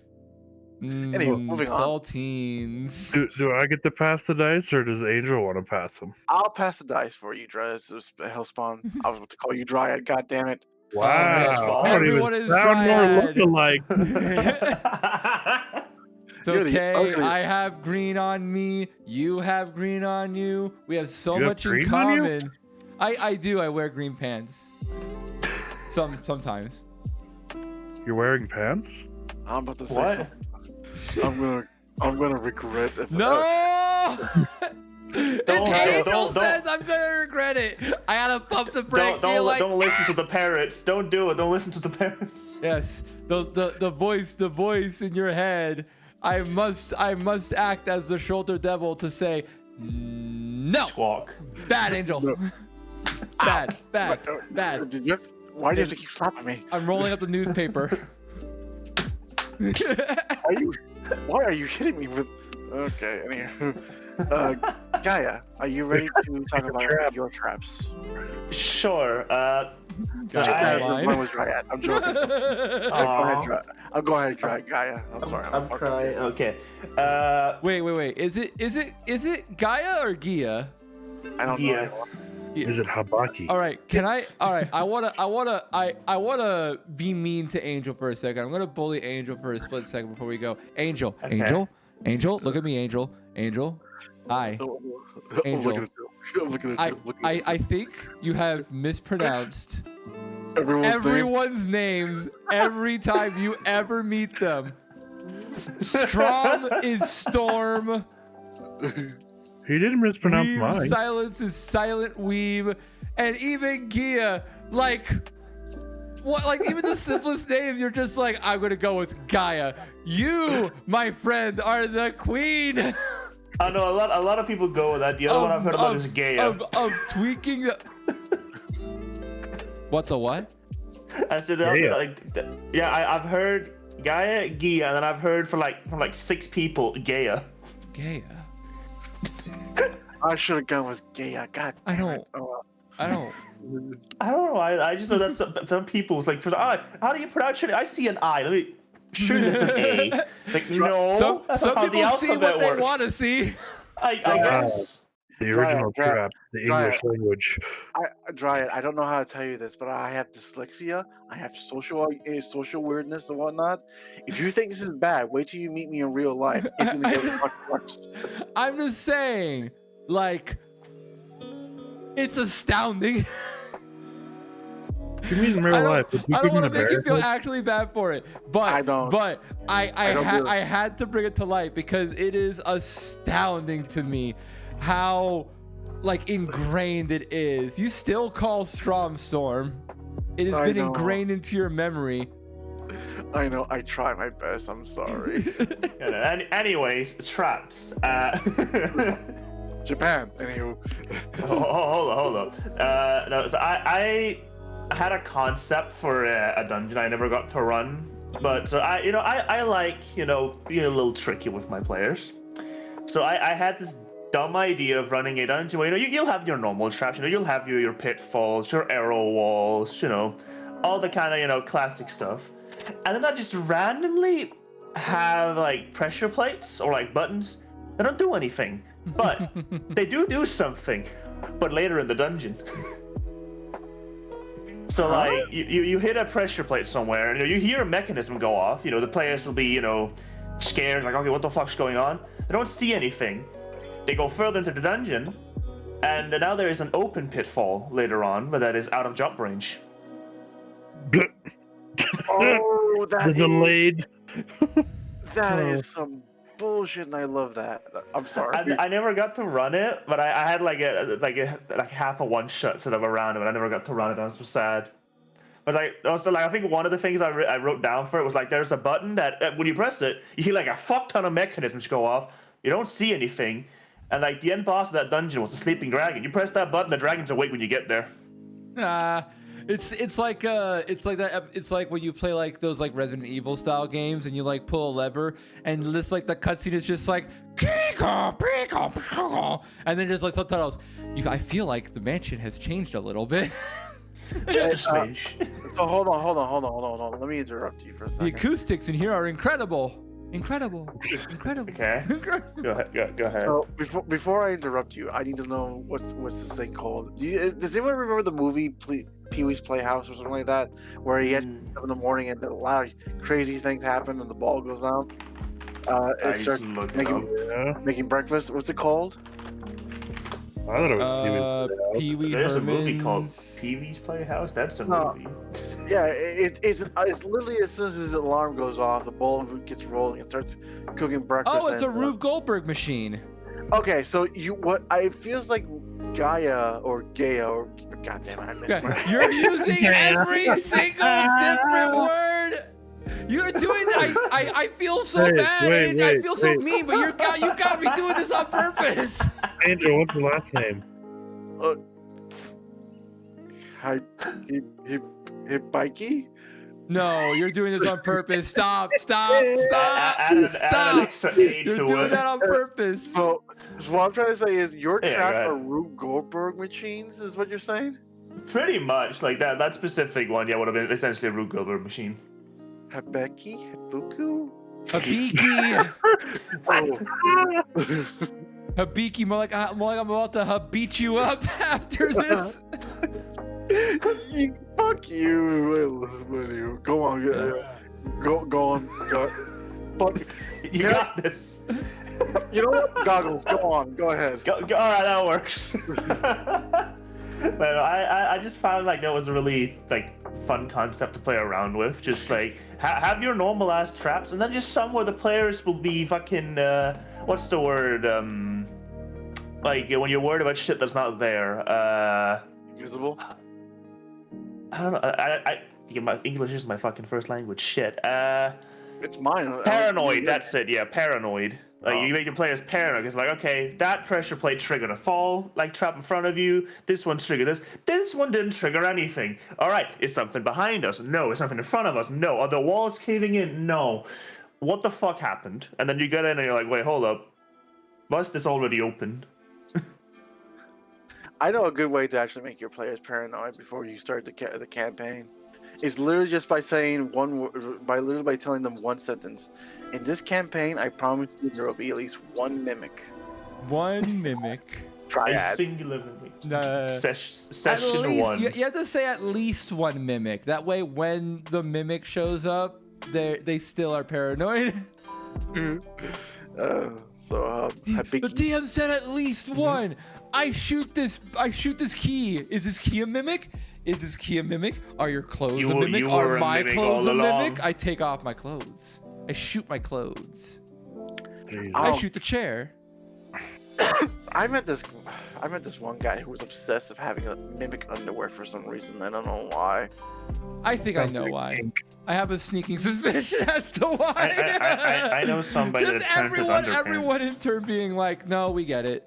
Speaker 5: Anyway, moving on.
Speaker 1: Saltines.
Speaker 4: Do I get to pass the dice, or does Angel want to pass them?
Speaker 5: I'll pass the dice for you, Dry. It's Hellspawn. I was about to call you Dryad. God damn it.
Speaker 4: Wow, I don't
Speaker 1: Everyone
Speaker 4: even
Speaker 1: is
Speaker 4: sound
Speaker 1: Dryad.
Speaker 4: more look-alike.
Speaker 1: It's
Speaker 5: You're the
Speaker 1: okay.
Speaker 5: ugly-
Speaker 1: I have green on me. You have green on you. We have so
Speaker 4: You have
Speaker 1: much in
Speaker 4: green on you?
Speaker 1: common. I do. I wear green pants. Sometimes.
Speaker 4: You're wearing pants?
Speaker 5: I'm about to say
Speaker 2: What?
Speaker 5: something. I'm gonna regret if
Speaker 1: No. If Angel
Speaker 2: don't.
Speaker 1: says I'm gonna regret it, I gotta pump the brake.
Speaker 2: Don't listen to the parrots. Don't do it. Don't listen to the parrots.
Speaker 1: Yes, the voice in your head. I must act as the shoulder devil to say no.
Speaker 2: Squawk.
Speaker 1: Bad Angel.
Speaker 5: No.
Speaker 1: Bad.
Speaker 5: Did you why do you have to keep slapping me?
Speaker 1: I'm rolling up the newspaper.
Speaker 5: Why are you hitting me with? Okay, anyway. Gaia, are you ready to talk about your traps?
Speaker 2: Sure. So
Speaker 1: Gaia,
Speaker 2: I,
Speaker 1: mine.
Speaker 5: Mine was Dryad. I'm joking. Go ahead, Dry. I'll go ahead, Dry. Gaia. I'm sorry.
Speaker 2: I'm
Speaker 5: fucking-
Speaker 2: crying. Okay.
Speaker 1: Wait. Is it Giya or Giya?
Speaker 5: I don't
Speaker 2: Yeah.
Speaker 5: know.
Speaker 4: Is it Habaki?
Speaker 1: All right, I wanna be mean to Angel for a second. I'm gonna bully Angel for a split second before we go. Angel,
Speaker 2: Okay.
Speaker 1: Angel, look at me, Angel. Hi. Angel.
Speaker 5: I'm looking at you.
Speaker 1: I think you have mispronounced
Speaker 5: Everyone's name.
Speaker 1: everyone's names every time you ever meet them. Strom is Storm.
Speaker 4: He didn't mispronounce
Speaker 1: Weave
Speaker 4: mine.
Speaker 1: Silence is Silent Weave, and even Giya, like even the simplest names, you're just like, I'm gonna go with Gaia. You, my friend, are the queen
Speaker 2: I know a lot of people go with that. The other one I've heard about is Giya.
Speaker 1: of tweaking the. What the what?
Speaker 2: I said I've heard Gaia, Giya, and then I've heard from like 6 people Giya.
Speaker 1: Gaia.
Speaker 5: I should have gone with Gaia. God
Speaker 1: I
Speaker 5: damn
Speaker 1: don't.
Speaker 5: it. Oh,
Speaker 1: I don't.
Speaker 2: I don't know. I just know that some people it's like for the I. How do you pronounce it? I see an I. Let me. Sure, it's an A. It's like no. That's
Speaker 1: Some
Speaker 2: not how the
Speaker 1: people see
Speaker 2: alphabet
Speaker 1: what they
Speaker 2: works.
Speaker 1: want to see.
Speaker 2: I guess.
Speaker 4: The original
Speaker 5: Dryad,
Speaker 4: trap, the
Speaker 5: Dryad.
Speaker 4: English language.
Speaker 5: Dryad, I don't know how to tell you this, but I have dyslexia. I have social weirdness and whatnot. If you think this is bad, wait till you meet me in real life. It's gonna get fucking worse.
Speaker 1: I'm just saying, like, it's astounding.
Speaker 4: You mean in real life? Would you
Speaker 1: I
Speaker 4: give
Speaker 1: don't
Speaker 4: him
Speaker 1: want to
Speaker 4: a
Speaker 1: make you feel
Speaker 4: bear?
Speaker 1: actually bad for it, but
Speaker 5: I don't.
Speaker 1: But
Speaker 5: I don't do it.
Speaker 1: I had to bring it to light because it is astounding to me how like ingrained it is. You still call Strom Storm. It has
Speaker 5: I
Speaker 1: been
Speaker 5: know.
Speaker 1: ingrained into your memory.
Speaker 5: I know. I try my best. I'm sorry.
Speaker 2: Anyways, traps.
Speaker 5: Japan. Anywho.
Speaker 2: Hold up. No, so I had a concept for a dungeon I never got to run, but so I like being a little tricky with my players. So I had this dumb idea of running a dungeon where you'll have your normal traps, you'll have your pitfalls, your arrow walls, all the kind of classic stuff, and then I just randomly have like pressure plates or like buttons that don't do anything, but they do something, but later in the dungeon. So like you hit a pressure plate somewhere, and you hear a mechanism go off. The players will be scared, like, okay, what the fuck's going on? They don't see anything. They go further into the dungeon, and now there is an open pitfall later on, but that is out of jump range.
Speaker 5: Oh,
Speaker 4: The delayed.
Speaker 5: that is some bullshit, and I love that. I'm sorry.
Speaker 2: I never got to run it, but I had like half a one shot instead of a round, but I never got to run it. I was so sad. But also I think one of the things I wrote down for it was like there's a button that when you press it, you hear like a fuck ton of mechanisms go off. You don't see anything, and like the end boss of that dungeon was a sleeping dragon. You press that button, the dragon's awake when you get there.
Speaker 1: It's like it's like when you play like those like Resident Evil style games and you like pull a lever and this like the cutscene is just like and then there's like subtitles. I feel like the mansion has changed a little bit.
Speaker 2: Just a smidge.
Speaker 5: So hold on. Let me interrupt you for a
Speaker 1: The
Speaker 5: second.
Speaker 1: acoustics in here are incredible. Incredible.
Speaker 2: Okay. Go ahead.
Speaker 5: So before I interrupt you, I need to know what's this thing called. Does anyone remember the movie Pee-wee's Playhouse or something like that, where he had up in the morning and a lot of crazy things happen and the ball goes down? It starts making breakfast. What's it called?
Speaker 4: I thought it was
Speaker 1: Pee-wee
Speaker 2: There's
Speaker 1: Herman's...
Speaker 2: a movie called Pee-wee's Playhouse. That's a movie.
Speaker 5: Yeah, it's literally as soon as his alarm goes off, the ball gets rolling and starts cooking breakfast.
Speaker 1: Oh, it's a Rube Goldberg machine.
Speaker 5: Okay, so it feels like Giya or God damn it, I missed my
Speaker 1: You're using every single different word. You're doing that. I feel so bad. I feel so mean, but you got me doing this on purpose.
Speaker 4: Angel, what's the last name?
Speaker 5: Hibiki?
Speaker 1: No, you're doing this on purpose. Stop.
Speaker 2: Add an extra A
Speaker 1: You're
Speaker 2: to
Speaker 1: doing
Speaker 2: it.
Speaker 1: that on purpose.
Speaker 5: So what I'm trying to say is your
Speaker 2: Yeah,
Speaker 5: traps
Speaker 2: go ahead.
Speaker 5: are Rube Goldberg machines, is what you're saying?
Speaker 2: Pretty much like that specific one. Yeah, would have been essentially a Rube Goldberg machine.
Speaker 5: Hibiki? Hibuku?
Speaker 1: Habiki.
Speaker 5: Oh.
Speaker 1: Habiki, more like I'm about to beat you up after this.
Speaker 5: Fuck you. Go on. Go on. Fuck.
Speaker 2: You got this.
Speaker 5: You know what? Goggles, go on. Go ahead.
Speaker 2: All right, that works. But I just found like that was a really like fun concept to play around with. Just like have your normal ass traps, and then just some where the players will be fucking what's the word? Like when you're worried about shit that's not there.
Speaker 5: Invisible?
Speaker 2: I don't know. My English is my fucking first language. Shit.
Speaker 5: It's mine.
Speaker 2: Paranoid. That's it. Yeah, paranoid. Like you make your players paranoid. It's like, okay, that pressure plate triggered a fall, like trap in front of you. This one triggered this. This one didn't trigger anything. All right, is something behind us? No. Is something in front of us? No. Are the walls caving in? No. What the fuck happened? And then you get in and you're like, wait, hold up. Was this already open?
Speaker 5: I know a good way to actually make your players paranoid before you start the campaign. Is literally just by saying by telling them one sentence. In this campaign, I promise you there will be at least one mimic.
Speaker 1: One mimic.
Speaker 2: A
Speaker 5: Triad.
Speaker 2: singular mimic.
Speaker 1: At
Speaker 2: Session
Speaker 1: least,
Speaker 2: one.
Speaker 1: you have to say at least one mimic. That way, when the mimic shows up, they still are paranoid.
Speaker 5: The
Speaker 1: The DM said at least one. I shoot this key. Is this key a mimic? Is this key a mimic? Are your clothes a mimic?
Speaker 2: you
Speaker 1: Are
Speaker 2: were a
Speaker 1: my
Speaker 2: mimic
Speaker 1: clothes
Speaker 2: all
Speaker 1: a
Speaker 2: along.
Speaker 1: mimic? I take off my clothes. I shoot my clothes.
Speaker 4: Jesus.
Speaker 1: I shoot the chair.
Speaker 5: I met this one guy who was obsessed with having a mimic underwear for some reason. I don't know why.
Speaker 1: I think I know why. I have a sneaking suspicion as to why.
Speaker 2: I know somebody that
Speaker 1: Just
Speaker 2: turned his underpants.
Speaker 1: everyone in turn being like, no, we get it.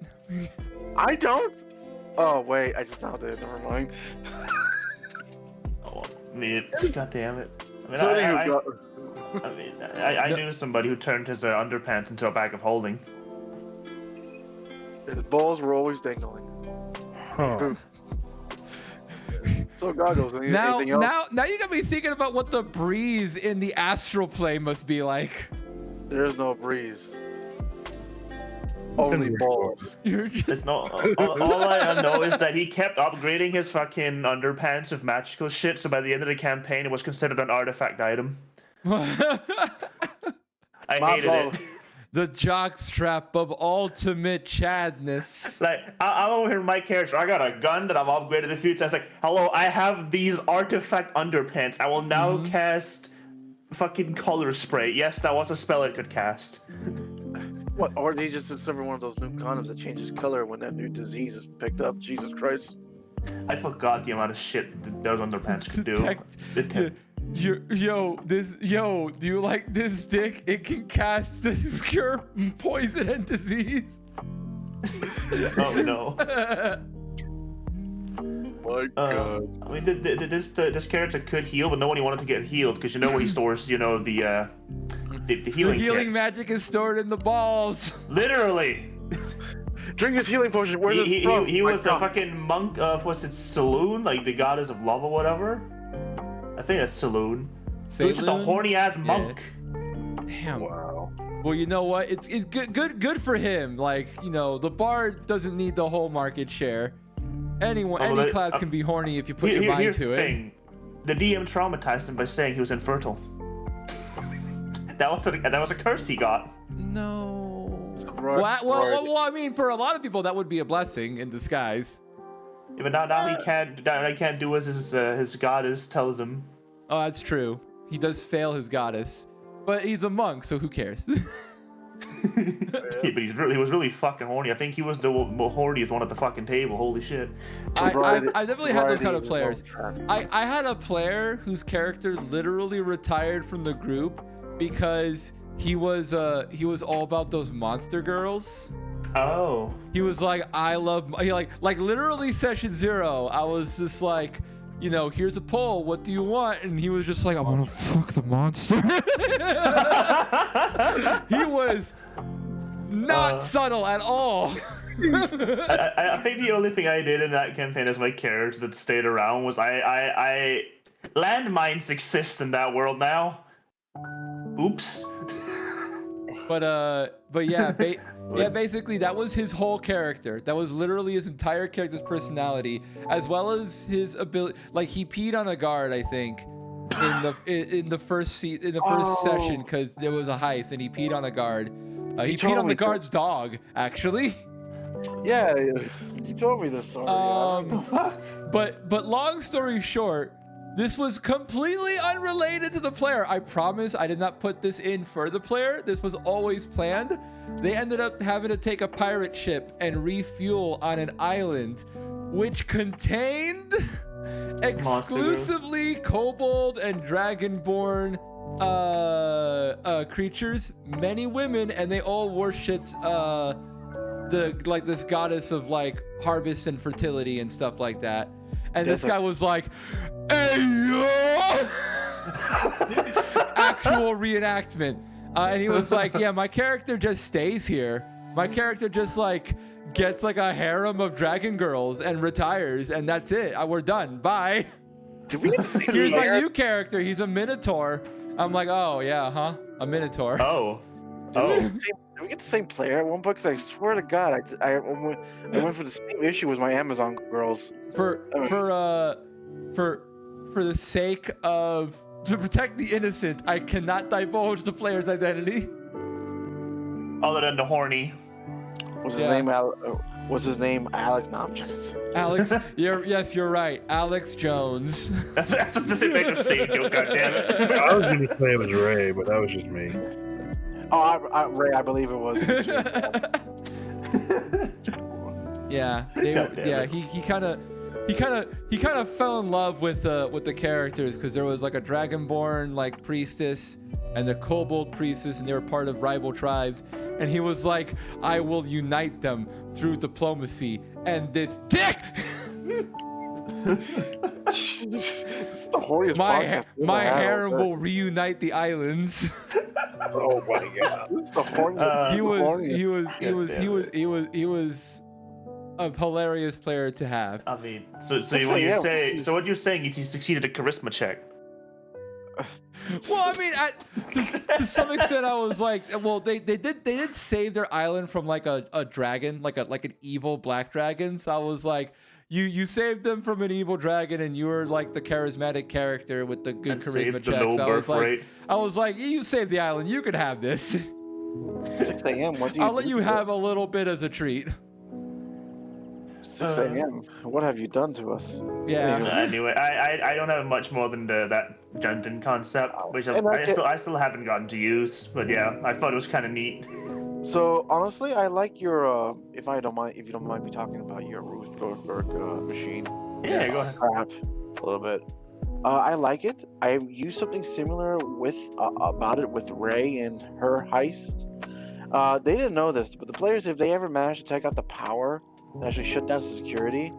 Speaker 5: I don't. Oh wait, I just now did. Never mind.
Speaker 2: Oh, I mean, God damn it. I mean,
Speaker 5: So
Speaker 2: I knew somebody who turned his underpants into a bag of holding.
Speaker 5: His balls were always dangling.
Speaker 4: Huh.
Speaker 5: So Goggles, anything else?
Speaker 1: Now you got me thinking about what the breeze in the astral plane must be like.
Speaker 5: There's no breeze. Only balls.
Speaker 1: You're just
Speaker 2: It's not. All I know is that he kept upgrading his fucking underpants with magical shit. So by the end of the campaign, it was considered an artifact item. I hated it.
Speaker 1: the jockstrap of ultimate chadness.
Speaker 2: Like I'm over here in my character. I got a gun that I've upgraded a few times. Like, hello, I have these artifact underpants. I will now cast fucking color spray. Yes, that was a spell it could cast.
Speaker 5: What? Or did he just discover one of those new condoms that changes color when that new disease is picked up? Jesus Christ.
Speaker 2: I forgot the amount of shit that those underpants could do.
Speaker 1: Do you like this dick? It can cast the cure poison and disease.
Speaker 2: Oh no.
Speaker 3: my god.
Speaker 2: I mean, this character could heal, but nobody wanted to get healed because you know where he stores, the
Speaker 1: The
Speaker 2: healing.
Speaker 1: healing
Speaker 2: kit.
Speaker 1: magic is stored in the balls.
Speaker 2: Literally.
Speaker 5: Drink his healing potion. Where's it from?
Speaker 2: He
Speaker 5: My
Speaker 2: was a
Speaker 5: God.
Speaker 2: fucking monk of what's it, Saloon, like the goddess of love or whatever. I think that's Saloon. He was just a
Speaker 1: Saloon?
Speaker 2: horny ass monk.
Speaker 1: Damn.
Speaker 4: Wow.
Speaker 1: Well, you know what? It's good for him. Like, the bard doesn't need the whole market share. Anyone,
Speaker 2: Oh, well,
Speaker 1: any class can be horny if you put your mind
Speaker 2: Here's
Speaker 1: to
Speaker 2: the
Speaker 1: it.
Speaker 2: thing. The DM traumatized him by saying he was infertile. That was a curse he got.
Speaker 1: No.
Speaker 5: Right,
Speaker 1: Well, I mean, for a lot of people, that would be a blessing in disguise.
Speaker 2: Yeah, but now he can't. Now he can't do as his goddess tells him.
Speaker 1: Oh, that's true. He does fail his goddess, but he's a monk, so who cares?
Speaker 2: Yeah, but he was really fucking horny. I think he was the horniest one at the fucking table. Holy shit.
Speaker 1: I definitely had those kind of
Speaker 5: Variety
Speaker 1: players.
Speaker 5: is no trap.
Speaker 1: I had a player whose character literally retired from the group because he was all about those monster girls.
Speaker 2: Oh.
Speaker 1: He was like, I love, he like literally session 0. I was just like, here's a poll. What do you want? And he was just like, I want to fuck the monster. He was not subtle at all.
Speaker 2: I think the only thing I did in that campaign as my character that stayed around was I landmines exist in that world now. Oops.
Speaker 1: But yeah, basically that was his whole character. That was literally his entire character's personality, as well as his ability. Like, he peed on a guard, I think, in the first session, because there was a heist and he peed on a guard. He peed
Speaker 5: told
Speaker 1: on the
Speaker 5: me
Speaker 1: guard's dog, actually.
Speaker 5: Yeah, you told me this story.
Speaker 1: But long story short, this was completely unrelated to the player. I promise I did not put this in for the player. This was always planned. They ended up having to take a pirate ship and refuel on an island, which contained exclusively kobold and dragonborn creatures, many women, and they all worshipped this goddess of like harvest and fertility and stuff like that. And this guy was like, "Hey yo!" Actual reenactment. And he was like, "Yeah, my character just stays here. My character just like gets like a harem of dragon girls and retires, and that's it. We're done. Bye."
Speaker 5: Did we get the same
Speaker 1: Here's my
Speaker 5: player?
Speaker 1: new character. He's a minotaur. I'm like, "Oh yeah, huh? A minotaur."
Speaker 2: Oh.
Speaker 5: Did we get the same player at one point? Because I swear to God, I went for the same issue as my Amazon girls.
Speaker 1: For the sake of to protect the innocent, I cannot divulge the player's identity.
Speaker 2: Other than the horny.
Speaker 5: What's his
Speaker 1: Yeah.
Speaker 5: name? What's his name? Alex. No, I'm just
Speaker 1: Alex, you're right. Alex Jones.
Speaker 2: That's what to say. Make the same joke. Goddammit.
Speaker 4: I was gonna say it was Ray, but that was just me.
Speaker 5: Ray, I believe it was.
Speaker 1: Yeah,
Speaker 2: God damn
Speaker 1: yeah.
Speaker 2: it.
Speaker 1: He kind of fell in love with the characters, because there was like a dragonborn like priestess and the kobold priestess, and they were part of rival tribes. And he was like, I will unite them through diplomacy. And this dick.
Speaker 5: It's the horniest podcast we've
Speaker 1: My
Speaker 5: ever had,
Speaker 1: harem
Speaker 5: okay?
Speaker 1: will reunite the islands.
Speaker 4: Oh my god.
Speaker 5: This is the horniest.
Speaker 1: He was a hilarious player to have.
Speaker 2: I mean, so
Speaker 5: Looks
Speaker 2: when
Speaker 5: like
Speaker 2: you
Speaker 5: him.
Speaker 2: say, so what you're saying is he succeeded a charisma check.
Speaker 1: Well, I mean, to some extent, I was like, well, they did save their island from like a dragon, like an evil black dragon. So I was like, you saved them from an evil dragon, and you were like the charismatic character with the good
Speaker 2: And
Speaker 1: charisma
Speaker 2: saved the
Speaker 1: checks.
Speaker 2: low birth rate.
Speaker 1: I was like, you saved the island, you can have this.
Speaker 5: 6 a.m. What do you?
Speaker 1: I'll let you have a little bit as a treat.
Speaker 5: 6 a.m. What have you done to us?
Speaker 1: Yeah.
Speaker 2: Anyway, I don't have much more than that Junton concept, which I still haven't gotten to use. But yeah, I thought it was kind of neat.
Speaker 5: So honestly, I like your. If you don't mind me talking about your Ruth Goldberg machine.
Speaker 2: Yeah, go ahead.
Speaker 5: Crap, a little bit. I like it. I used something similar about it with Ray and her heist. They didn't know this, but the players, if they ever managed to take out the power and actually shut down security,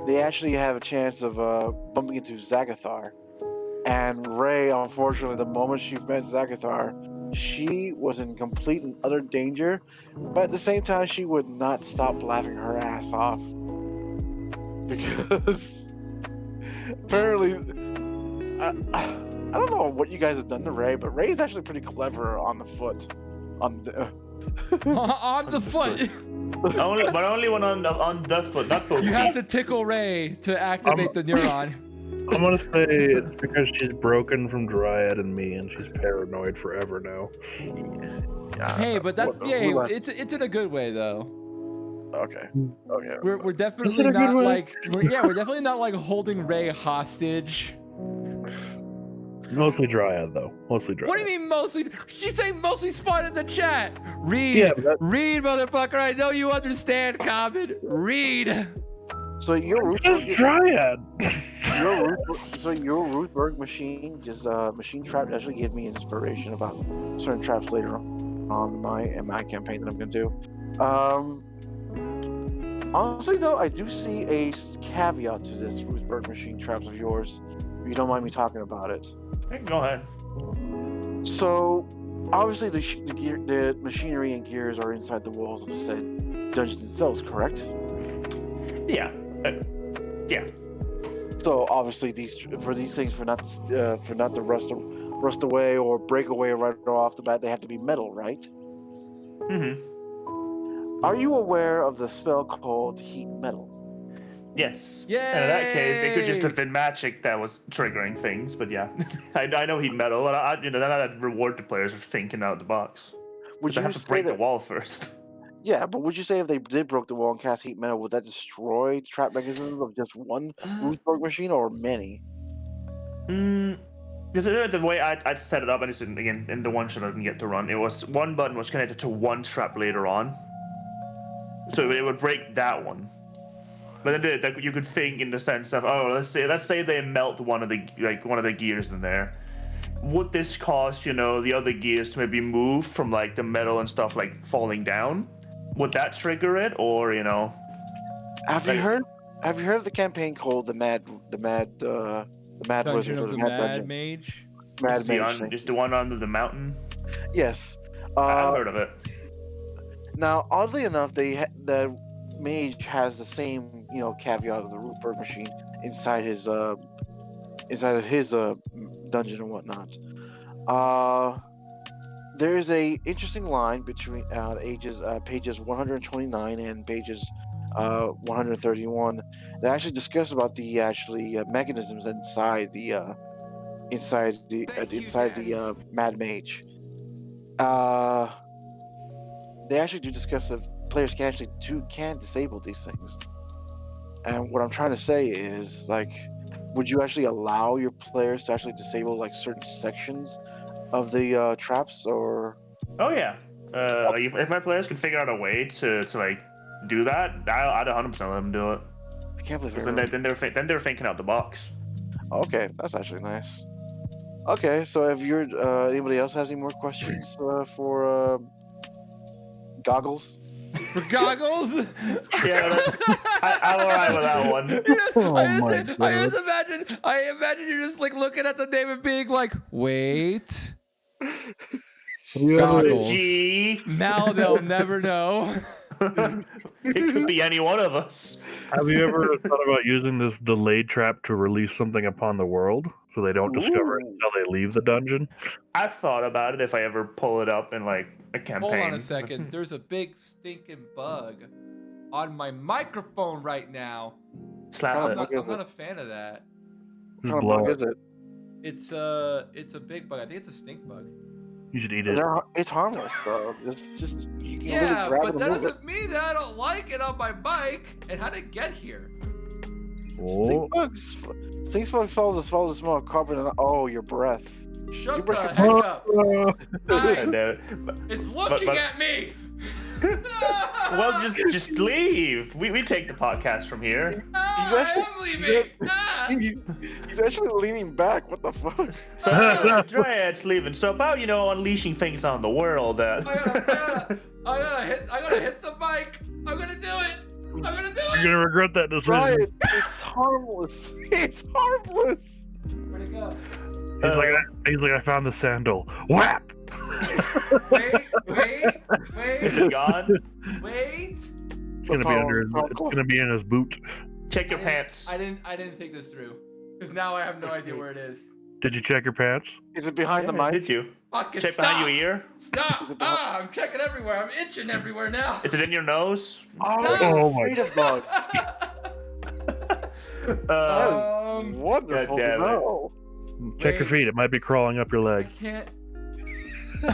Speaker 5: they actually have a chance of bumping into Zagathar. And Ray, unfortunately, the moment she met Zagathar, she was in complete and utter danger. But at the same time, she would not stop laughing her ass off. Because apparently, I don't know what you guys have done to Ray, but Ray's actually pretty clever on the foot. On the
Speaker 1: foot.
Speaker 2: only one on the foot, not both.
Speaker 1: You have to tickle Ray to activate the neuron.
Speaker 4: I'm gonna say it's because she's broken from Dryad and me, and she's paranoid forever now.
Speaker 1: Hey, but it's in a good way though.
Speaker 5: Okay.
Speaker 1: We're definitely
Speaker 4: Is it a good
Speaker 1: not
Speaker 4: way?
Speaker 1: like we're definitely not like holding Ray hostage.
Speaker 4: Mostly Dryad, though. Mostly Dryad.
Speaker 1: What do you mean mostly? She's saying mostly spawn in the chat. Read,
Speaker 4: Yeah, but
Speaker 1: read, motherfucker. I know you understand, Common. Read.
Speaker 5: So your
Speaker 4: It's Dryad.
Speaker 5: your Ruthberg machine, just machine trap, actually gave me inspiration about certain traps later on in my campaign that I'm gonna do. Honestly, though, I do see a caveat to this Ruthberg machine traps of yours. If you don't mind me talking about it.
Speaker 2: Hey, go ahead.
Speaker 5: So, obviously, the machinery and gears are inside the walls of the said dungeons themselves, correct?
Speaker 2: Yeah. Yeah.
Speaker 5: So, obviously, these things for not to rust away or break away right off the bat, they have to be metal, right?
Speaker 2: Mm-hmm.
Speaker 5: Are you aware of the spell called Heat Metal?
Speaker 2: Yes.
Speaker 1: Yay!
Speaker 2: And in that case, it could just have been magic that was triggering things. But yeah, I know heat metal, but then I'd reward the players for thinking out of the box.
Speaker 5: Would
Speaker 2: They
Speaker 5: you
Speaker 2: have to
Speaker 5: say
Speaker 2: break the
Speaker 5: that?
Speaker 2: wall first.
Speaker 5: Yeah, but would you say if they did broke the wall and cast Heat Metal, would that destroy the trap mechanisms of just one Ruthberg machine or many?
Speaker 2: Because the way I'd set it up, and it's in the one shot I didn't get to run, it was one button was connected to one trap later on, so it would break that one. But then you could think in the sense of, let's say they melt one of the gears in there. Would this cause the other gears to maybe move from like the metal and stuff like falling down? Would that trigger it, or
Speaker 5: Have you heard of the campaign called the Mad
Speaker 1: Dungeon
Speaker 5: Wizard or
Speaker 1: of the
Speaker 5: Mad
Speaker 1: Mad
Speaker 5: Dungeon?
Speaker 1: Mage.
Speaker 5: Mad Mage.
Speaker 2: Just the one under the mountain?
Speaker 5: Yes.
Speaker 2: I've heard of it.
Speaker 5: Now, oddly enough, the mage has the same caveat of the Ruthberg machine inside his dungeon and whatnot. There is a interesting line between pages 129 and pages 131 that actually discuss about the mechanisms inside the Mad Mage. They actually do discuss if players can disable these things. And what I'm trying to say is, like, would you actually allow your players to actually disable like certain sections of the traps, or?
Speaker 2: Oh yeah. If my players can figure out a way to like do that, I'd 100% let them do it.
Speaker 5: I can't believe it.
Speaker 2: Then they're thinking out the box.
Speaker 5: Okay, that's actually nice. Okay, so if anybody else has any more questions for Goggles?
Speaker 1: For goggles?
Speaker 2: Yeah, I'm alright with that one.
Speaker 1: I imagine you're just like looking at the name and being like, wait. Goggles.
Speaker 2: G.
Speaker 1: Now they'll never know.
Speaker 2: It could be any one of us.
Speaker 4: Have you ever thought about using this delayed trap to release something upon the world so they don't discover it until they leave the dungeon?
Speaker 2: I've thought about it if I ever pull it up in like a campaign.
Speaker 1: Hold on a second. There's a big stinking bug on my microphone right now.
Speaker 2: Slap
Speaker 5: Oh,
Speaker 2: it.
Speaker 1: I'm not a fan of that.
Speaker 5: What
Speaker 4: Just
Speaker 5: kind of
Speaker 4: blow
Speaker 5: bug
Speaker 4: it.
Speaker 5: is it?
Speaker 1: It's a big bug. I think it's a stink bug.
Speaker 4: You should eat it.
Speaker 5: It's harmless though. It's just you can
Speaker 1: Yeah,
Speaker 5: literally grab
Speaker 1: but
Speaker 5: it
Speaker 1: that
Speaker 5: and move it.
Speaker 1: doesn't mean that I don't like it on my bike. And how did it get here?
Speaker 4: Oh,
Speaker 5: Stink bugs follows the smell of carbon and your breath.
Speaker 1: Shut
Speaker 5: You
Speaker 1: the
Speaker 5: break
Speaker 1: heck up. Hi,
Speaker 2: And,
Speaker 1: it's looking
Speaker 2: but-
Speaker 1: at me.
Speaker 2: well, just leave. We take the podcast from here.
Speaker 5: He's actually-
Speaker 1: I am leaving.
Speaker 5: He's actually leaning back. What the fuck?
Speaker 2: So Dryad's leaving. So about unleashing things on the world.
Speaker 1: I gotta hit the mic. I'm gonna do it. I'm gonna do
Speaker 4: You're
Speaker 1: it.
Speaker 4: gonna regret that decision.
Speaker 5: Try it. It's harmless. It's harmless.
Speaker 1: Where'd it go?
Speaker 4: He's like, I found the sandal. Whap!
Speaker 1: Wait.
Speaker 2: Is it gone?
Speaker 1: Wait.
Speaker 4: It's gonna be in his boot.
Speaker 2: Check your pants.
Speaker 1: I didn't think this through. Because now I have no idea where it is.
Speaker 4: Did you check your pants?
Speaker 5: Is it behind the
Speaker 2: Yeah,
Speaker 5: mic?
Speaker 2: Did you?
Speaker 1: Fucking
Speaker 2: Check
Speaker 1: stop.
Speaker 2: behind your ear.
Speaker 1: Stop. I'm checking everywhere. I'm itching everywhere now.
Speaker 2: Is it in your nose?
Speaker 5: Oh,
Speaker 4: Oh
Speaker 5: I'm
Speaker 4: my
Speaker 5: afraid of bugs. Wonderful
Speaker 2: God damn
Speaker 5: to
Speaker 2: it.
Speaker 5: know.
Speaker 4: Check your
Speaker 1: Wait.
Speaker 4: feet. It might be crawling up your
Speaker 1: I
Speaker 4: leg.
Speaker 1: can't. I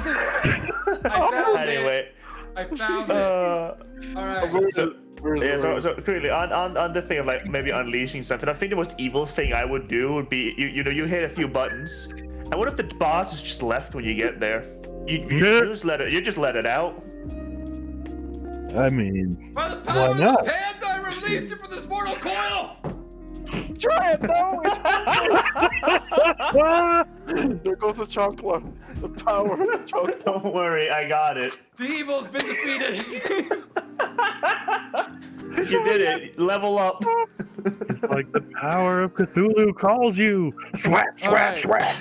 Speaker 1: found it.
Speaker 2: Anyway.
Speaker 1: I found it. All right.
Speaker 2: So clearly on the thing of like maybe unleashing something, I think the most evil thing I would do would be you hit a few buttons, and what if the boss is just left when you get there? You just let it out.
Speaker 4: I mean,
Speaker 1: By the power of the
Speaker 4: not?
Speaker 1: panda, I released it from this mortal coil.
Speaker 5: Try it, no! There goes the chocolate. The power of the chocolate.
Speaker 2: Don't worry, I got it.
Speaker 1: The evil's been defeated.
Speaker 2: You did it. Level up.
Speaker 4: it's like the power of Cthulhu calls you. Swat, swat,
Speaker 1: Alright.
Speaker 4: swat.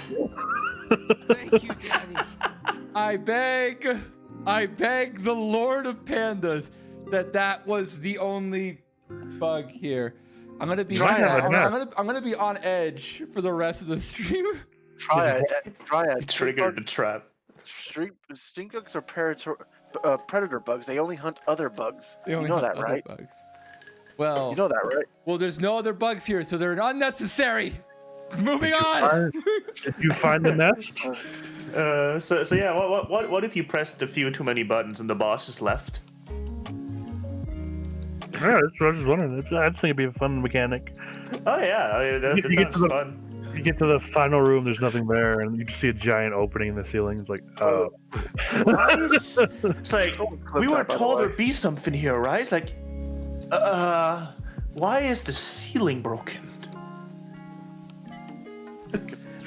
Speaker 6: Thank you, Daddy.
Speaker 1: I beg the Lord of Pandas that was the only bug here. I'm gonna be I'm gonna be on edge for the rest of the stream.
Speaker 5: Try it.
Speaker 2: Triggered the trap.
Speaker 5: Stink bugs are predator bugs. They only hunt other bugs.
Speaker 1: They
Speaker 5: You
Speaker 1: only
Speaker 5: know
Speaker 1: hunt
Speaker 5: that,
Speaker 1: other
Speaker 5: right?
Speaker 1: bugs. Well,
Speaker 5: You know that, right?
Speaker 1: well, there's no other bugs here, so they're unnecessary. Moving on.
Speaker 4: If you find the nest,
Speaker 2: So yeah, what if you pressed a few too many buttons and the boss is left?
Speaker 4: yeah, that's what I was just wondering. I just think it'd be a fun mechanic.
Speaker 2: Oh yeah, I mean, that
Speaker 4: You get
Speaker 2: sounds
Speaker 4: to the-
Speaker 2: fun.
Speaker 4: You get to the final room, there's nothing there, and you just see a giant opening in the ceiling. It's like, oh.
Speaker 2: It's like we were
Speaker 5: that, by the
Speaker 2: told
Speaker 5: way.
Speaker 2: there'd be something here, right? It's like, why is the ceiling broken?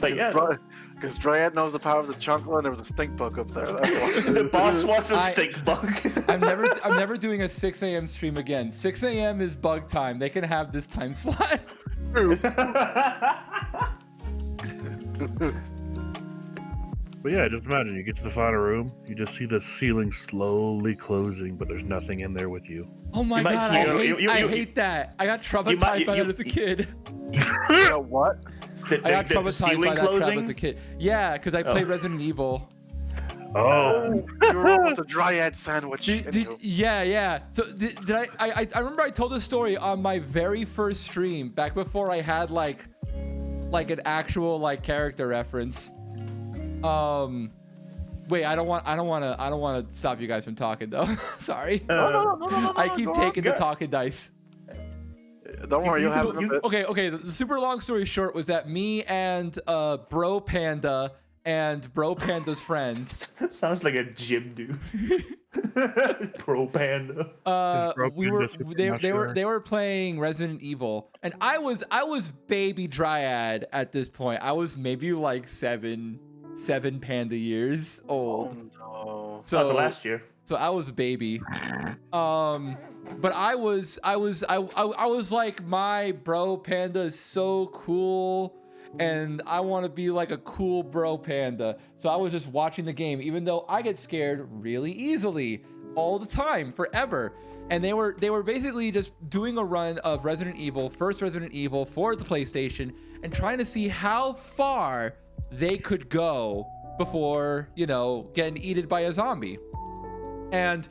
Speaker 2: Like, yeah.
Speaker 5: Because Dryad knows the power of the chocolate, and there was a stink bug up there. That's why.
Speaker 2: The boss was a
Speaker 1: I-
Speaker 2: stink bug.
Speaker 1: I'm never doing a 6 a.m. stream again. 6 a.m. is bug time. They can have this time slot.
Speaker 4: But yeah, just imagine you get to the final room, you just see the ceiling slowly closing, but there's nothing in there with you.
Speaker 1: Oh my
Speaker 2: You might
Speaker 1: god,
Speaker 2: hear-
Speaker 1: I hate that. I got traumatized
Speaker 2: might-
Speaker 1: by
Speaker 2: you-
Speaker 1: that as a kid.
Speaker 5: You know what?
Speaker 2: The
Speaker 1: I got
Speaker 2: the
Speaker 1: traumatized by
Speaker 2: ceiling
Speaker 1: that trap
Speaker 2: closing.
Speaker 1: as a kid. Yeah, because I played Resident Evil.
Speaker 4: Oh,
Speaker 5: You were almost a Dryad sandwich.
Speaker 1: Yeah. So did I remember I told this story on my very first stream back before I had like an actual like character reference. Wait, I don't want to stop you guys from talking though. Sorry.
Speaker 5: No,
Speaker 1: I keep
Speaker 5: go
Speaker 1: taking
Speaker 2: on.
Speaker 1: the talking dice.
Speaker 5: Don't worry, you'll have it. a bit.
Speaker 1: Okay. The super long story short was that me and Bro Panda and Bro Panda's friends.
Speaker 2: Sounds like a gym dude. Pro panda.
Speaker 1: We were
Speaker 4: Panda super
Speaker 1: they were playing Resident Evil, and I was baby Dryad at this point. I was maybe like seven panda years old.
Speaker 5: Oh,
Speaker 1: So
Speaker 2: That was last year.
Speaker 1: So I was a baby. But I was like, my bro panda is so cool, and I want to be like a cool bro panda. So I was just watching the game, even though I get scared really easily all the time, forever. And they were basically just doing a run of Resident Evil, first Resident Evil for the PlayStation, and trying to see how far they could go before, getting eaten by a zombie. And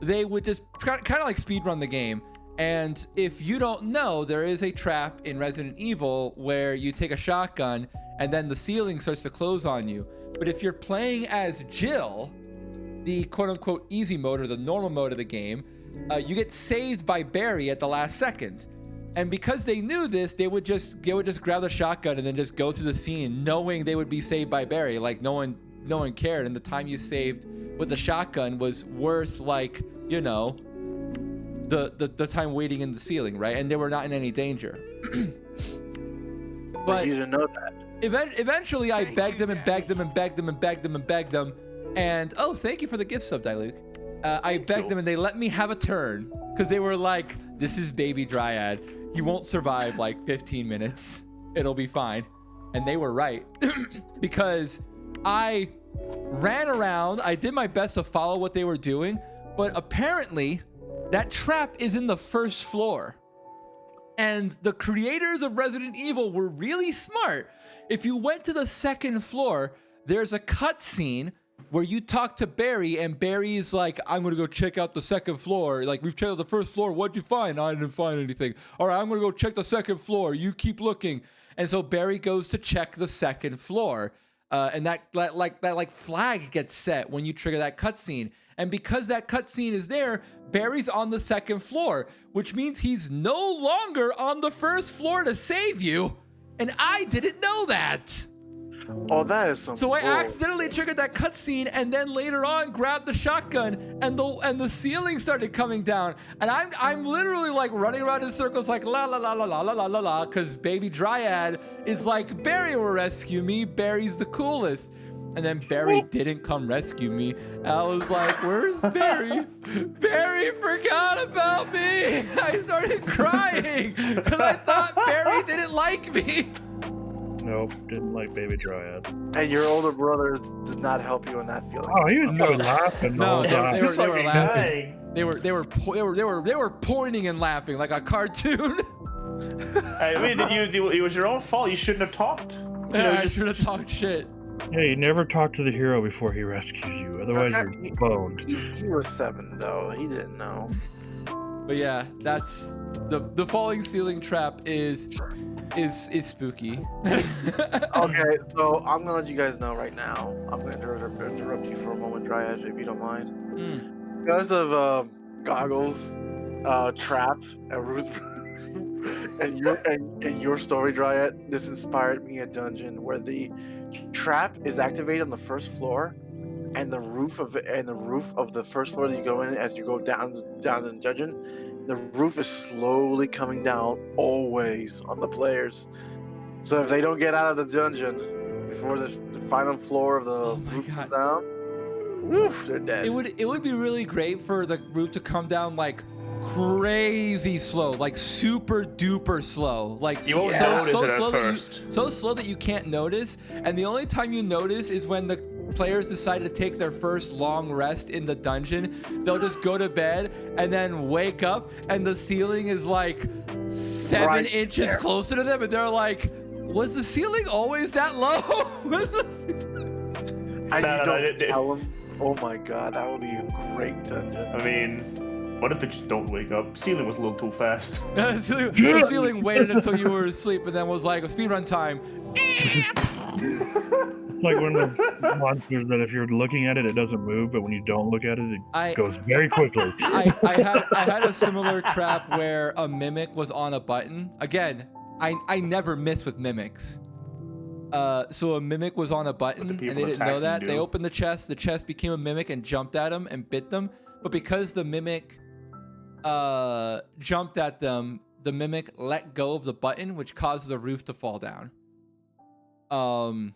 Speaker 1: they would just kind of like speedrun the game. And if you don't know, there is a trap in Resident Evil where you take a shotgun and then the ceiling starts to close on you. But if you're playing as Jill, the quote-unquote easy mode or the normal mode of the game, you get saved by Barry at the last second. And because they knew this, they would just grab the shotgun and then just go through the scene, knowing they would be saved by Barry. Like no one cared, and the time you saved with the shotgun was worth like the time waiting in the ceiling, right? And they were not in any danger. But
Speaker 5: you didn't know that.
Speaker 1: Eventually, I begged them and begged them and begged them and begged them and begged them. And oh, thank you for the gift sub, Diluc. I begged them and they let me have a turn because they were like, this is baby Dryad. He won't survive like 15 minutes. It'll be fine. And they were right. Because I ran around. I did my best to follow what they were doing. But apparently, that trap is in the first floor. And the creators of Resident Evil were really smart. If you went to the second floor, there's a cutscene where you talk to Barry, and Barry is like, I'm gonna go check out the second floor. Like, we've checked out the first floor. What'd you find? I didn't find anything. All right, I'm gonna go check the second floor. You keep looking. And so Barry goes to check the second floor. And that flag gets set when you trigger that cutscene. And because that cutscene is there, Barry's on the second floor, which means he's no longer on the first floor to save you. And I didn't know that.
Speaker 5: Oh, that is some.
Speaker 1: So I
Speaker 5: bull.
Speaker 1: accidentally triggered that cutscene, and then later on grabbed the shotgun, and the ceiling started coming down, and I'm literally like running around in circles like la la la la la la la la la, because baby Dryad is like, Barry will rescue me. Barry's the coolest. And then Barry didn't come rescue me. I was like, where's Barry? Barry forgot about me. I started crying because I thought Barry didn't like me.
Speaker 4: Nope, didn't like baby Dryad.
Speaker 5: And your older brother did not help you in that feeling.
Speaker 4: Oh, he was probably laughing. the
Speaker 1: No,
Speaker 4: whole
Speaker 1: they
Speaker 4: time.
Speaker 1: were
Speaker 2: Fucking
Speaker 1: laughing.
Speaker 2: dying.
Speaker 1: They were pointing and laughing like a cartoon.
Speaker 2: I mean, it was your own fault. You shouldn't have talked.
Speaker 1: I should have talked shit.
Speaker 4: Yeah, you never talk to the hero before he rescues you. Otherwise,
Speaker 5: Okay.
Speaker 4: you're boned.
Speaker 5: He was 7 though. He didn't know.
Speaker 1: But yeah, that's the falling ceiling trap is spooky.
Speaker 5: Okay, so I'm gonna let you guys know right now. I'm gonna interrupt you for a moment, Dryad, if you don't mind.
Speaker 1: Mm.
Speaker 5: Because of Goggles, Trap, and Ruth, and your story, Dryad, this inspired me a dungeon where the trap is activated on the first floor, and the roof of the first floor that you go in as you go down the dungeon, the roof is slowly coming down, always on the players. So if they don't get out of the dungeon before the final floor of the roof comes down, woof, they're dead.
Speaker 1: It would be really great for the roof to come down like crazy slow, like super duper slow, like
Speaker 2: You won't
Speaker 1: so
Speaker 2: notice it at
Speaker 1: slow
Speaker 2: first.
Speaker 1: so slow that you can't notice. And the only time you notice is when the players decide to take their first long rest in the dungeon. They'll just go to bed and then wake up, and the ceiling is like 7
Speaker 5: Right
Speaker 1: inches
Speaker 5: there.
Speaker 1: closer to them, and they're like, was the ceiling always that low?
Speaker 5: And
Speaker 2: No,
Speaker 5: you
Speaker 2: no,
Speaker 5: don't
Speaker 2: it-
Speaker 5: tell them. Oh my god, that would be a great dungeon.
Speaker 2: I mean, what if they just don't wake up? Ceiling was a little too fast.
Speaker 1: The ceiling waited until you were asleep and then was like, speedrun time.
Speaker 4: It's like one of those monsters that if you're looking at it, it doesn't move, but when you don't look at it,
Speaker 1: I-
Speaker 4: it goes very quickly.
Speaker 1: I had a similar trap where a mimic was on a button. Again, I never miss with mimics. So a mimic was on a button and
Speaker 2: people
Speaker 1: they didn't know
Speaker 2: attacking
Speaker 1: that.
Speaker 2: do?
Speaker 1: They opened the chest became a mimic and jumped at them and bit them. But because the mimic jumped at them, the mimic let go of the button, which caused the roof to fall down. And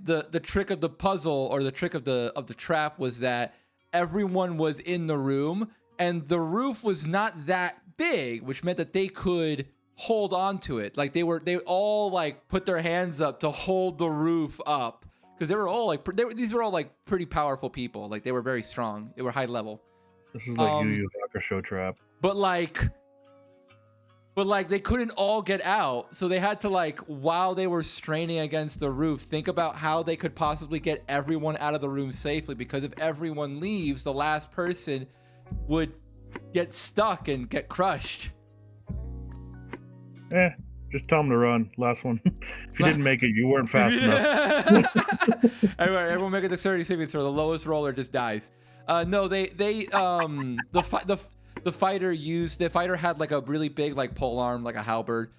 Speaker 1: the trick of the puzzle, or the trick of the trap, was that everyone was in the room and the roof was not that big, which meant that they could hold on to it. Like they all like put their hands up to hold the roof up, because they were all like these were all like pretty powerful people. Like they were very strong. They were high level.
Speaker 4: This is like Yu Yu Hakusho trap.
Speaker 1: But they couldn't all get out, so they had to, like, while they were straining against the roof, think about how they could possibly get everyone out of the room safely, because if everyone leaves, the last person would get stuck and get crushed.
Speaker 4: Just tell him to run. Last one. If you didn't make it, you weren't fast enough.
Speaker 1: Anyway, everyone make a dexterity saving throw. The lowest roller just dies. No, the fighter had like a really big like pole arm, like a halberd,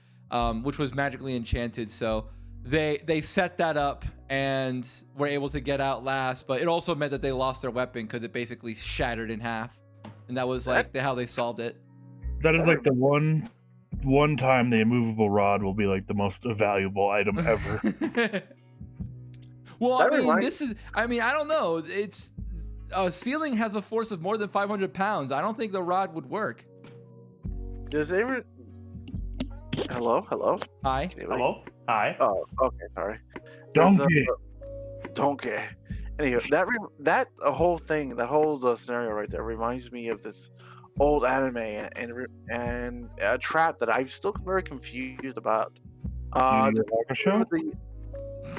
Speaker 1: which was magically enchanted. So they set that up and were able to get out last. But it also meant that they lost their weapon because it basically shattered in half, and that was like how they solved it.
Speaker 4: That is like the one time the immovable rod will be like the most valuable item ever.
Speaker 1: Well,
Speaker 5: That
Speaker 1: I mean,
Speaker 5: reminds-
Speaker 1: I don't know. a ceiling has a force of more than 500 pounds. I don't think the rod would work.
Speaker 5: Does everyone? Hello, hello.
Speaker 1: Hi.
Speaker 5: Can anybody-
Speaker 2: Hello. Hi.
Speaker 5: Oh, okay, sorry. There's,
Speaker 4: Donkey.
Speaker 5: Donkey. Anyway, that whole thing, that whole scenario right there reminds me of this old anime and a trap that I'm still very confused about.
Speaker 4: Do you need a show?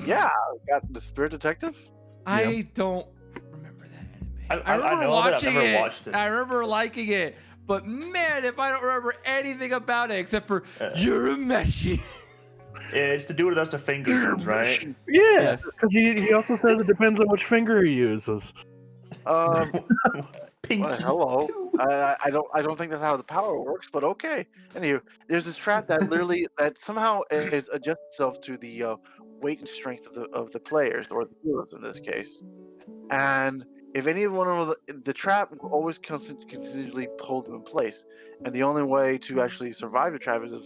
Speaker 5: Yeah, got the Spirit Detective.
Speaker 1: I don't remember that anime. I remember
Speaker 2: know of it, I've
Speaker 1: watching
Speaker 2: never
Speaker 1: it.
Speaker 2: watched it.
Speaker 1: I remember liking it. But man, if I don't remember anything about it except for Urameshi.
Speaker 2: It's the dude that does the finger guns, right?
Speaker 4: Yeah,
Speaker 1: Yes.
Speaker 4: because he also says it depends on which finger he uses.
Speaker 2: Pinky.
Speaker 5: Well, hello. I don't think that's how the power works, but okay. Anyway, there's this trap that literally that somehow is adjusts itself to the weight and strength of the players or the heroes in this case. And if any one of the trap will always continually hold them in place, and the only way to actually survive the trap is if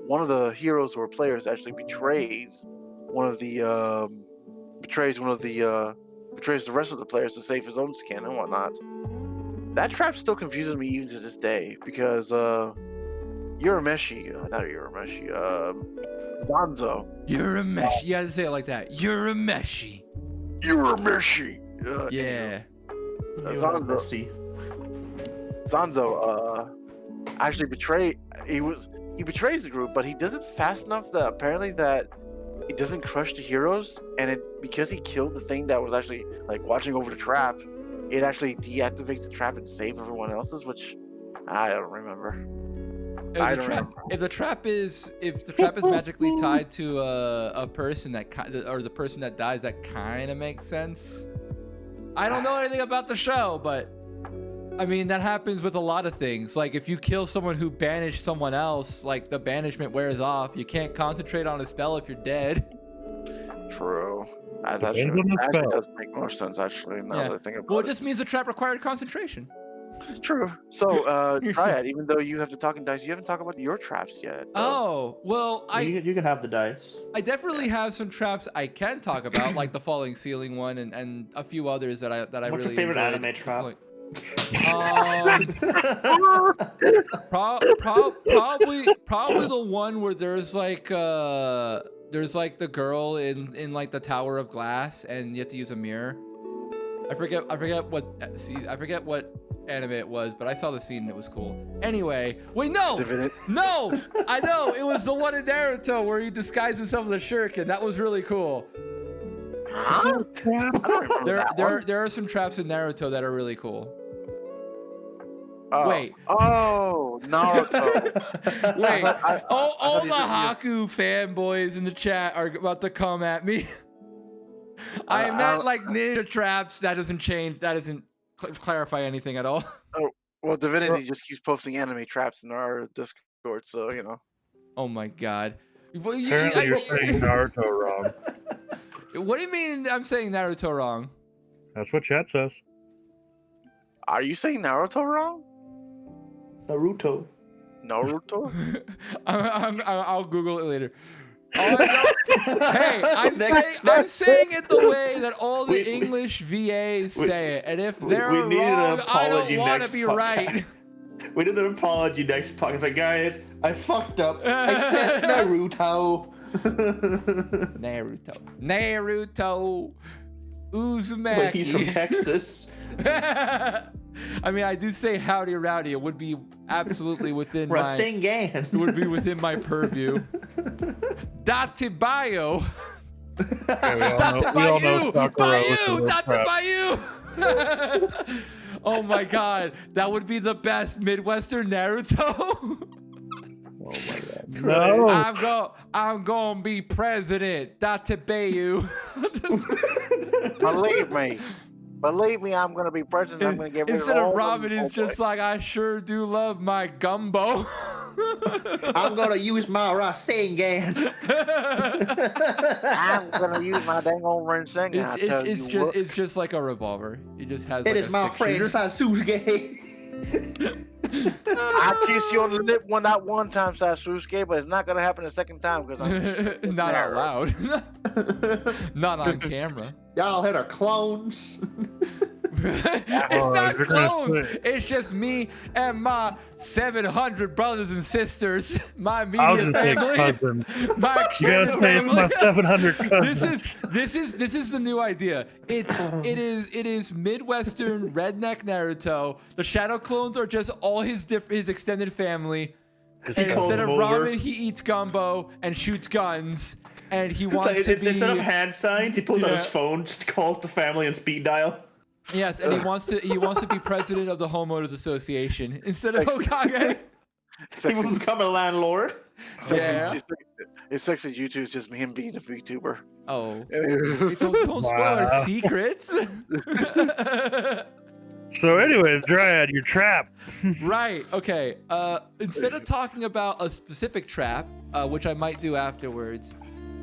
Speaker 5: one of the heroes or players actually betrays the rest of the players to save his own skin and whatnot. That trap still confuses me even to this day because Urameshi, not Urameshi, Zanzo.
Speaker 1: Urameshi. You had to say it like that. Urameshi.
Speaker 5: Urameshi.
Speaker 1: Yeah.
Speaker 5: Zanzo actually he betrays the group, but he does it fast enough that apparently that it doesn't crush the heroes, and because he killed the thing that was actually like watching over the trap, it actually deactivates the trap and saves everyone else's, which I don't remember.
Speaker 1: If the trap is magically tied to a person or the person that dies, that kind of makes sense. I don't know anything about the show, but I mean that happens with a lot of things. Like if you kill someone who banished someone else, like the banishment wears off. You can't concentrate on a spell if you're dead.
Speaker 5: True. That
Speaker 4: Depends on the
Speaker 5: actually
Speaker 4: spell.
Speaker 5: does make more sense actually now that I think about
Speaker 1: Well, it
Speaker 5: it.
Speaker 1: just means the trap required concentration.
Speaker 5: True. So, Dryad, even though you have the talking dice, you haven't talked about your traps yet.
Speaker 1: Oh, well,
Speaker 2: You can have the dice.
Speaker 1: I definitely have some traps I can talk about, like the falling ceiling one and a few others that I
Speaker 2: What's
Speaker 1: really
Speaker 2: your favorite
Speaker 1: enjoyed.
Speaker 2: anime trap?
Speaker 1: Probably the one where there's like the girl in like the tower of glass and you have to use a mirror. I forget what anime it was, but I saw the scene and it was cool. Anyway, wait, no, I know it was the one in Naruto where he disguised himself as a shuriken. That was really cool.
Speaker 5: Huh? I don't remember
Speaker 1: There are some traps in Naruto that are really cool.
Speaker 5: Oh.
Speaker 1: Wait.
Speaker 5: Oh, Naruto.
Speaker 1: Wait. All
Speaker 5: thought
Speaker 1: the
Speaker 5: you said
Speaker 1: Haku fanboys in the chat are about to come at me. I meant like ninja traps. That doesn't change. That doesn't clarify anything at all.
Speaker 5: Well, Divinity just keeps posting anime traps in our Discord, so you know.
Speaker 1: Oh my god. Well,
Speaker 4: Apparently, you're saying Naruto wrong.
Speaker 1: What do you mean I'm saying Naruto wrong?
Speaker 4: That's what chat says.
Speaker 5: Are you saying Naruto wrong?
Speaker 2: Naruto.
Speaker 5: Naruto?
Speaker 1: I'll Google it later. Hey, I'm saying it the way that all the English VAs say it, and if they're
Speaker 2: we need an
Speaker 1: wrong, I don't
Speaker 2: apology
Speaker 1: want to
Speaker 2: next
Speaker 1: be
Speaker 2: podcast.
Speaker 1: right.
Speaker 2: We did an apology next podcast. Like, guys, I fucked up. I said Naruto.
Speaker 1: Naruto, Uzumaki.
Speaker 2: Wait, he's from Texas.
Speaker 1: I mean, I do say howdy rowdy. It would be absolutely within my.
Speaker 2: Rasengan.
Speaker 1: It would be within my purview. Datibayo.
Speaker 4: We all know Sakura was the
Speaker 1: Bayou.
Speaker 4: worst crap.
Speaker 1: Datibayu. Oh my god, that would be the best Midwestern Naruto.
Speaker 2: Oh my god.
Speaker 4: No.
Speaker 1: I'm gonna be president. Datibayu.
Speaker 5: Believe me, I'm gonna be president. I'm gonna get rid
Speaker 1: Instead
Speaker 5: of all
Speaker 1: of Robin,
Speaker 5: them.
Speaker 1: it's just like I sure do love my gumbo.
Speaker 2: I'm gonna use my Rasengan.
Speaker 5: I'm gonna use my dang old Rasengan.
Speaker 1: It's just like a revolver. It just has.
Speaker 2: It
Speaker 1: like
Speaker 2: is
Speaker 1: a
Speaker 2: my
Speaker 1: six-shooter.
Speaker 2: friend Sasuke.
Speaker 5: I kiss you on the lip that one time, Sasuke, but it's not gonna happen the second time because I'm
Speaker 1: Not out loud. Not on camera.
Speaker 2: Y'all had our clones.
Speaker 1: It's not
Speaker 4: you're gonna
Speaker 1: clones.
Speaker 4: say-
Speaker 1: It's just me and my 700 brothers and sisters, my
Speaker 4: I was
Speaker 1: immediate
Speaker 4: gonna say
Speaker 1: family,
Speaker 4: cousins.
Speaker 1: my
Speaker 4: You
Speaker 1: extended
Speaker 4: gotta say it's
Speaker 1: family.
Speaker 4: my 700
Speaker 1: This
Speaker 4: cousins.
Speaker 1: is the new idea. It is Midwestern redneck Naruto. The shadow clones are just all his extended family.
Speaker 4: His
Speaker 1: And
Speaker 2: calls
Speaker 1: instead of
Speaker 2: them over.
Speaker 1: ramen, he eats gumbo and shoots guns. And he
Speaker 2: It's
Speaker 1: wants
Speaker 2: like,
Speaker 1: to
Speaker 2: it's- instead of
Speaker 1: be
Speaker 2: hand signs, he pulls out his
Speaker 1: Yeah.
Speaker 2: phone, just calls the family and speed dial.
Speaker 1: yes, and he wants to be president of the homeowners association instead of
Speaker 5: Sexy.
Speaker 1: Hokage.
Speaker 2: He wants to become a landlord.
Speaker 1: Yeah.
Speaker 5: It's sexy YouTube is just him being a VTuber.
Speaker 1: Oh, don't spoil our
Speaker 4: Wow.
Speaker 1: secrets.
Speaker 4: So, anyways, Dryad, you're trapped.
Speaker 1: Right. Okay. Instead of talking about a specific trap, which I might do afterwards,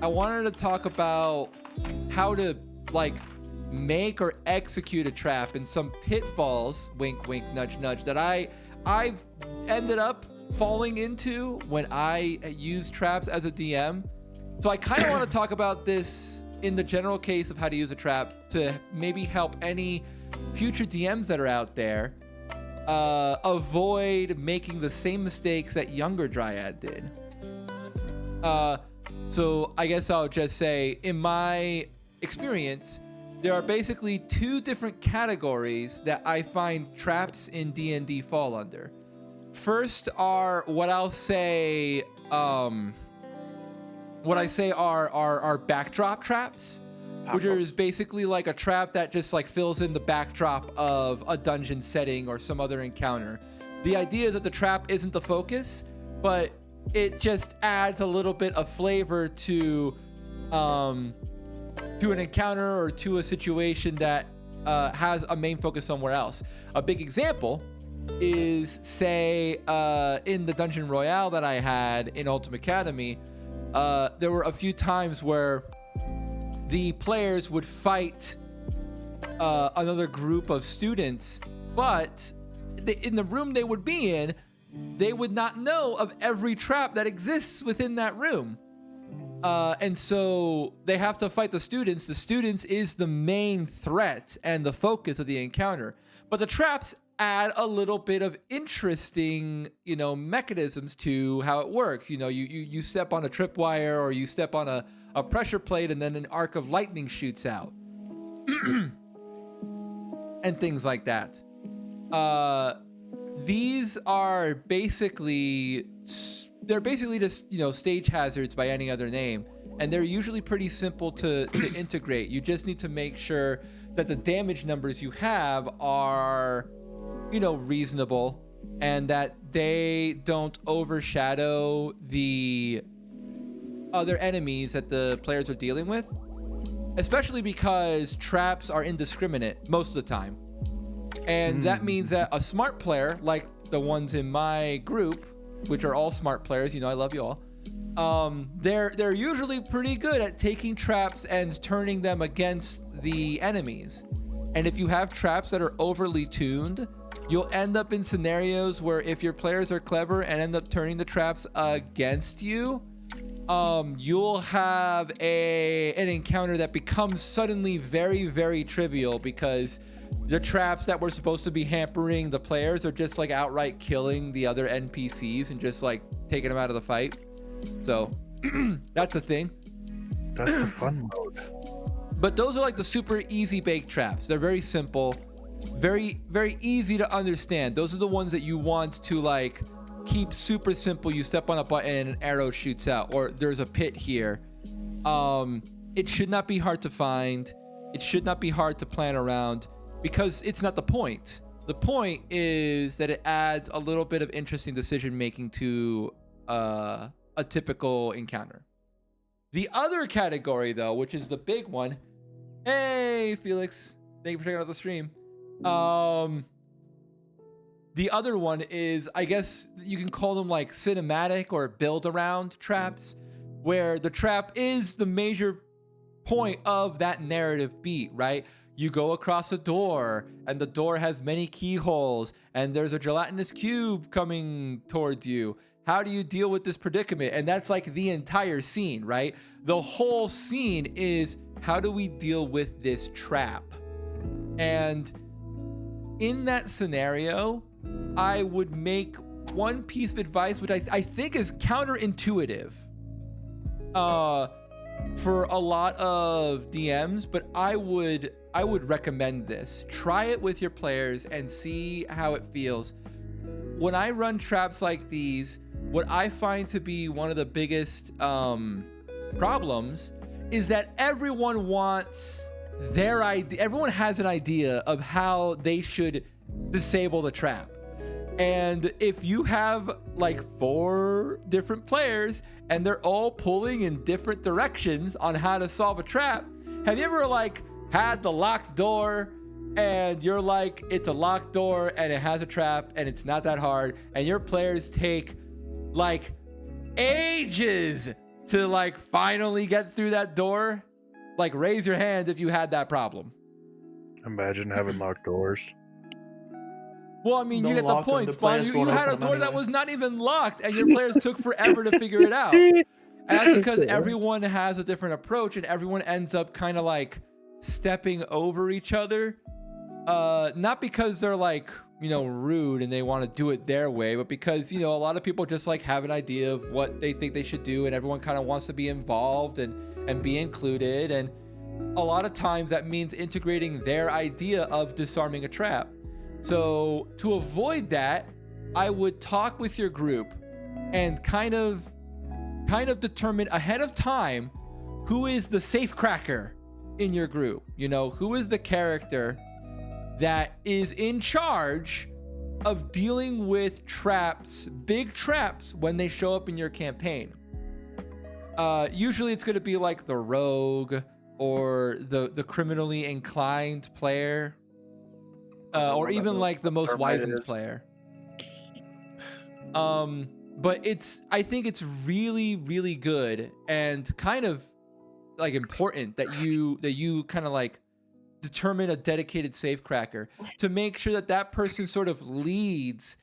Speaker 1: I wanted to talk about how to like make or execute a trap and some pitfalls. Wink, wink, nudge, nudge. That I've ended up falling into when I use traps as a DM. So I kind of want to talk about this in the general case of how to use a trap to maybe help any future DMs that are out there avoid making the same mistakes that younger Dryad did. So I guess I'll just say, in my experience, there are basically two different categories that I find traps in D&D fall under. First are what I'll say, are backdrop traps, which is basically like a trap that just like fills in the backdrop of a dungeon setting or some other encounter. The idea is that the trap isn't the focus, but it just adds a little bit of flavor to an encounter or to a situation that has a main focus somewhere else. A big example is, say, in the Dungeon Royale that I had in Ultimate Academy, there were a few times where the players would fight another group of students, but in the room they would be in, they would not know of every trap that exists within that room. And so they have to fight the students. The students is the main threat and the focus of the encounter. But the traps add a little bit of interesting, mechanisms to how it works. You step on a tripwire or you step on a pressure plate and then an arc of lightning shoots out. And things like that. These are basically just stage hazards by any other name, and they're usually pretty simple to integrate. You just need to make sure that the damage numbers you have are reasonable, and that they don't overshadow the other enemies that the players are dealing with, especially because traps are indiscriminate most of the time. And that means that a smart player, like the ones in my group, which are all smart players, I love you all, they're usually pretty good at taking traps and turning them against the enemies. And if you have traps that are overly tuned, you'll end up in scenarios where if your players are clever and end up turning the traps against you, you'll have an encounter that becomes suddenly very, very trivial, because the traps that were supposed to be hampering the players are just like outright killing the other NPCs and just like taking them out of the fight. So that's a thing.
Speaker 4: That's the fun mode.
Speaker 1: But those are like the super easy bake traps. They're very simple, very, very easy to understand. Those are the ones that you want to like keep super simple. You step on a button and an arrow shoots out, or there's a pit here. It should not be hard to find. It should not be hard to plan around, because it's not the point. The point is that it adds a little bit of interesting decision making to a typical encounter. The other category, though, which is the big one. Hey, Felix. Thank you for checking out the stream. The other one is, I guess you can call them like cinematic or build around traps, where the trap is the major point of that narrative beat, right? You go across a door and the door has many keyholes and there's a gelatinous cube coming towards you. How do you deal with this predicament? And that's like the entire scene, right? The whole scene is, how do we deal with this trap? And in that scenario, I would make one piece of advice, which I think is counterintuitive for a lot of DMs, but I would recommend this. Try it with your players and see how it feels. When I run traps like these, what I find to be one of the biggest problems is that everyone wants their idea. Everyone has an idea of how they should disable the trap. And if you have like 4 different players and they're all pulling in different directions on how to solve a trap, have you ever like had the locked door and you're like, it's a locked door and it has a trap and it's not that hard, and your players take like ages to like finally get through that door? Like, raise your hand if you had that problem.
Speaker 4: Imagine having locked doors.
Speaker 1: Well, I mean,
Speaker 2: Don't
Speaker 1: you get the
Speaker 2: lock them,
Speaker 1: point,
Speaker 2: the
Speaker 1: Spawn.
Speaker 2: players
Speaker 1: You
Speaker 2: won't
Speaker 1: had a
Speaker 2: open them
Speaker 1: door that
Speaker 2: anyway.
Speaker 1: was not even locked, and your players took forever to figure it out. And that's because everyone has a different approach, and everyone ends up kind of like stepping over each other. Not because they're like, you know, rude and they want to do it their way, but because, you know, a lot of people just like have an idea of what they think they should do, and everyone kind of wants to be involved and be included. And a lot of times that means integrating their idea of disarming a trap. So to avoid that, I would talk with your group and kind of determine ahead of time who is the safe cracker in your group. You know, who is the character that is in charge of dealing with traps, big traps, when they show up in your campaign. Usually it's going to be like the rogue or the criminally inclined player, or even like the most wizened player. But I think it's really, really good and kind of like important that you kind of like determine a dedicated safecracker to make sure that person sort of leads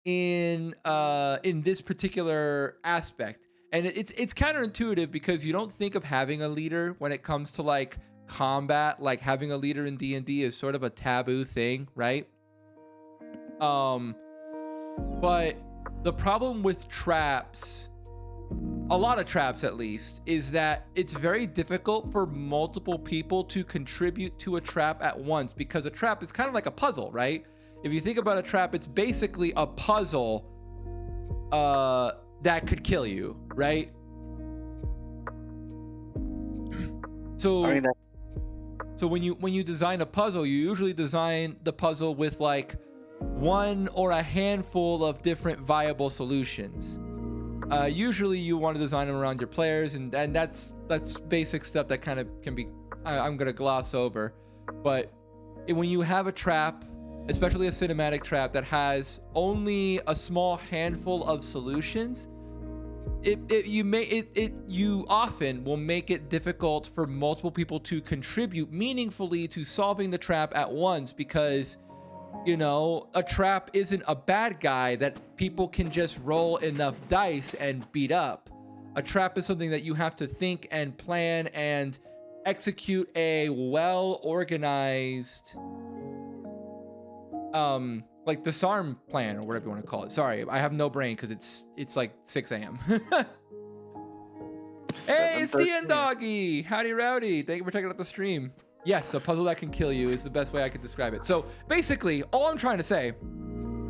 Speaker 1: in this particular aspect. And it's counterintuitive because you don't think of having a leader when it comes to like combat. Like having a leader in D&D is sort of a taboo thing, right? But the problem with traps, a lot of traps at least, is that it's very difficult for multiple people to contribute to a trap at once, because a trap is kind of like a puzzle, right? If you think about a trap, it's basically a puzzle that could kill you, right? So,
Speaker 5: I mean,
Speaker 1: so when you design a puzzle, you usually design the puzzle with like one or a handful of different viable solutions. Usually you want to design them around your players, and that's basic stuff that kind of can be, I'm gonna gloss over. But when you have a trap, especially a cinematic trap that has only a small handful of solutions, you often will make it difficult for multiple people to contribute meaningfully to solving the trap at once, because, you know, a trap isn't a bad guy that people can just roll enough dice and beat up. A trap is something that you have to think and plan and execute a well-organized like disarm plan, or whatever you want to call it. Sorry, I have no brain because it's like 6 a.m. Hey, it's the End Doggy. Howdy rowdy. Thank you for checking out the stream. Yes, a puzzle that can kill you is the best way I could describe it. So basically, all I'm trying to say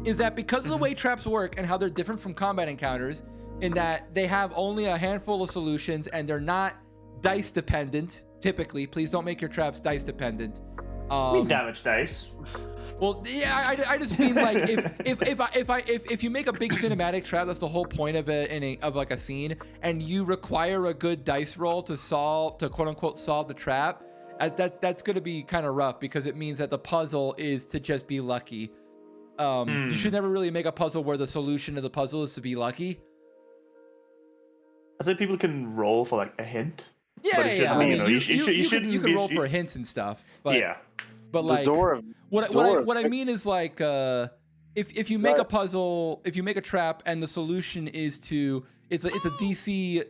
Speaker 1: is that because of the way traps work and how they're different from combat encounters, in that they have only a handful of solutions and they're not dice dependent, typically. Please don't make your traps dice dependent.
Speaker 2: I mean, damage dice.
Speaker 1: Well, yeah, I just mean like if you make a big cinematic trap, that's the whole point of it of like a scene, and you require a good dice roll to quote unquote solve the trap. That's going to be kind of rough, because it means that the puzzle is to just be lucky. You should never really make a puzzle where the solution to the puzzle is to be lucky.
Speaker 2: I think people can roll for like a hint.
Speaker 1: Yeah,
Speaker 2: But it
Speaker 1: yeah.
Speaker 2: should-
Speaker 1: I mean, you can roll
Speaker 2: you-
Speaker 1: for hints and stuff, but
Speaker 2: yeah.
Speaker 1: but
Speaker 5: the
Speaker 1: like
Speaker 5: door of
Speaker 1: what I mean is like if you make a puzzle, if you make a trap and the solution is to it's a DC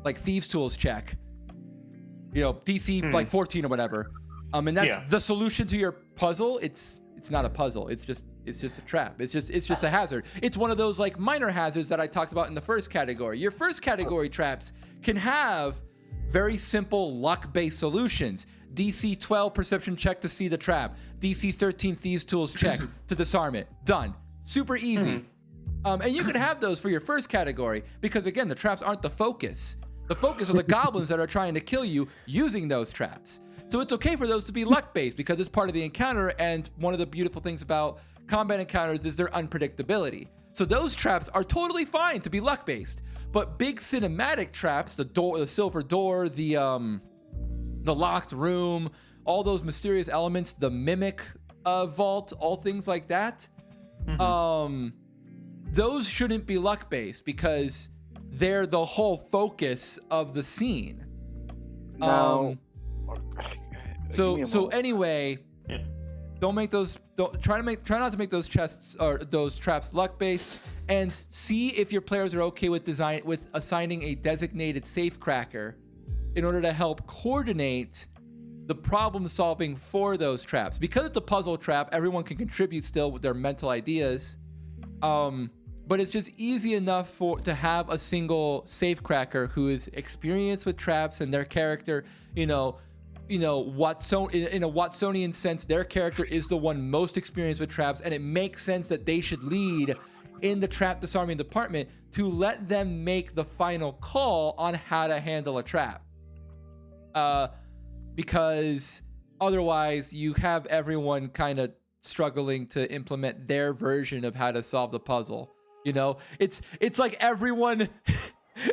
Speaker 1: like thieves tools check, you know, DC like 14 or whatever, And that's
Speaker 2: Yeah.
Speaker 1: the solution to your puzzle. It's not a puzzle. It's just a trap. It's just a hazard. It's one of those like minor hazards that I talked about in the first category. Your first category traps can have very simple luck-based solutions. DC 12 perception check to see the trap. DC 13 thieves tools check to disarm it. Done. Super easy. And you can have those for your first category because again, the traps aren't the focus. The focus are the goblins that are trying to kill you using those traps. So it's okay for those to be luck-based because it's part of the encounter, and one of the beautiful things about combat encounters is their unpredictability. So those traps are totally fine to be luck-based. But big cinematic traps, the door, the silver door, the locked room, all those mysterious elements, the mimic vault, all things like that, those shouldn't be luck-based because they're the whole focus of the scene.
Speaker 5: Now,
Speaker 1: So anyway,
Speaker 2: Yeah.
Speaker 1: try not to make those chests or those traps luck based, and see if your players are okay with assigning a designated safe cracker in order to help coordinate the problem solving for those traps. Because it's a puzzle trap, everyone can contribute still with their mental ideas. But it's just easy enough to have a single safe cracker who is experienced with traps, and their character, in a Watsonian sense, their character is the one most experienced with traps, and it makes sense that they should lead in the trap disarming department to let them make the final call on how to handle a trap. Because otherwise you have everyone kind of struggling to implement their version of how to solve the puzzle. It's like everyone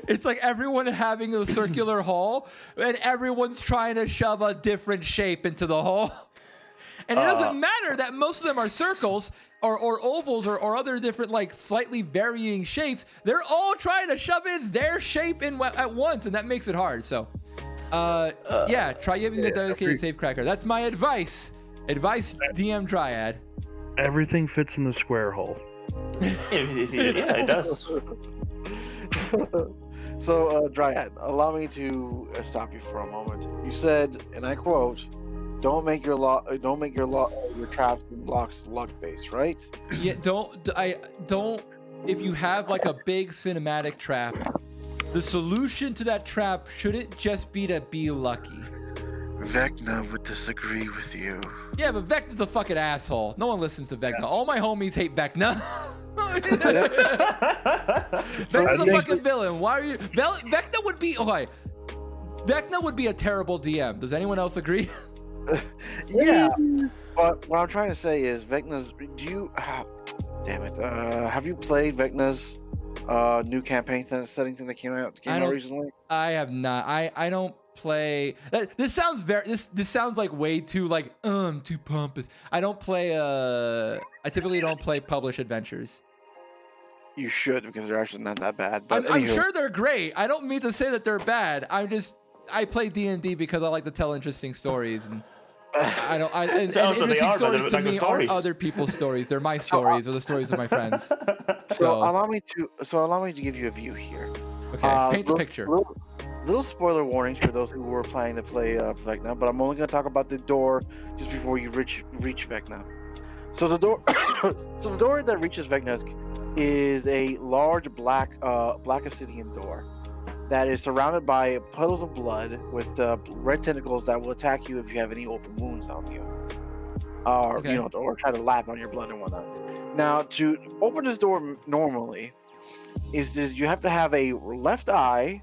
Speaker 1: it's like everyone having a circular hole and everyone's trying to shove a different shape into the hole. And it doesn't matter that most of them are circles or ovals or other different, like, slightly varying shapes. They're all trying to shove in their shape in at once, and that makes it hard. So, try using the dedicated safe cracker. That's my advice. Advice, DM Dryad.
Speaker 4: Everything fits in the square hole.
Speaker 2: Yeah, it does.
Speaker 5: So, Dryad, allow me to stop you for a moment. You said, and I quote, "Don't make your traps and blocks luck-based," right?
Speaker 1: Yeah, don't. If you have like a big cinematic trap, the solution to that trap shouldn't just be to be lucky.
Speaker 3: Vecna would disagree with you.
Speaker 1: Yeah, but Vecna's a fucking asshole. No one listens to Vecna. All my homies hate Vecna. Vecna's a fucking villain. Why are you? Vecna would be okay. Vecna would be a terrible DM. Does anyone else agree?
Speaker 5: Yeah. But what I'm trying to say is, Vecna's. Damn it. Have you played Vecna's new campaign setting thing that came out recently?
Speaker 1: I have not. I don't play. This sounds this sounds like way too too pompous. I don't play. I typically don't play published adventures.
Speaker 5: You should, because they're actually not that bad. But
Speaker 1: I'm sure they're great. I don't mean to say that they're bad. I play D&D because I like to tell interesting stories, and interesting stories to me aren't other people's stories. They're my stories or the stories of my friends.
Speaker 5: So allow me to give you a view here.
Speaker 1: Okay, paint the picture.
Speaker 5: Little spoiler warnings for those who were planning to play Vecna, but I'm only going to talk about the door just before you reach Vecna. So the door that reaches Vecna is a large black obsidian door that is surrounded by puddles of blood with red tentacles that will attack you if you have any open wounds on you, or try to lap on your blood and whatnot. Now, to open this door normally, you have to have a left eye,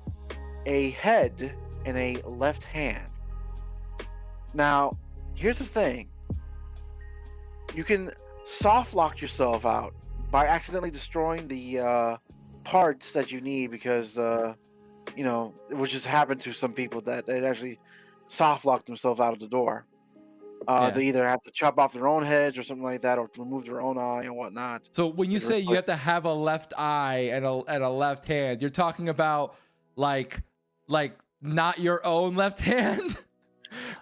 Speaker 5: a head, and a left hand. Now, here's the thing: you can soft lock yourself out by accidentally destroying the parts that you need, because which has happened to some people that they actually soft lock themselves out of the door. They either have to chop off their own heads or something like that, or remove their own eye and whatnot.
Speaker 1: So when you say you have to have a left eye and a left hand, you're talking about like not your own left hand?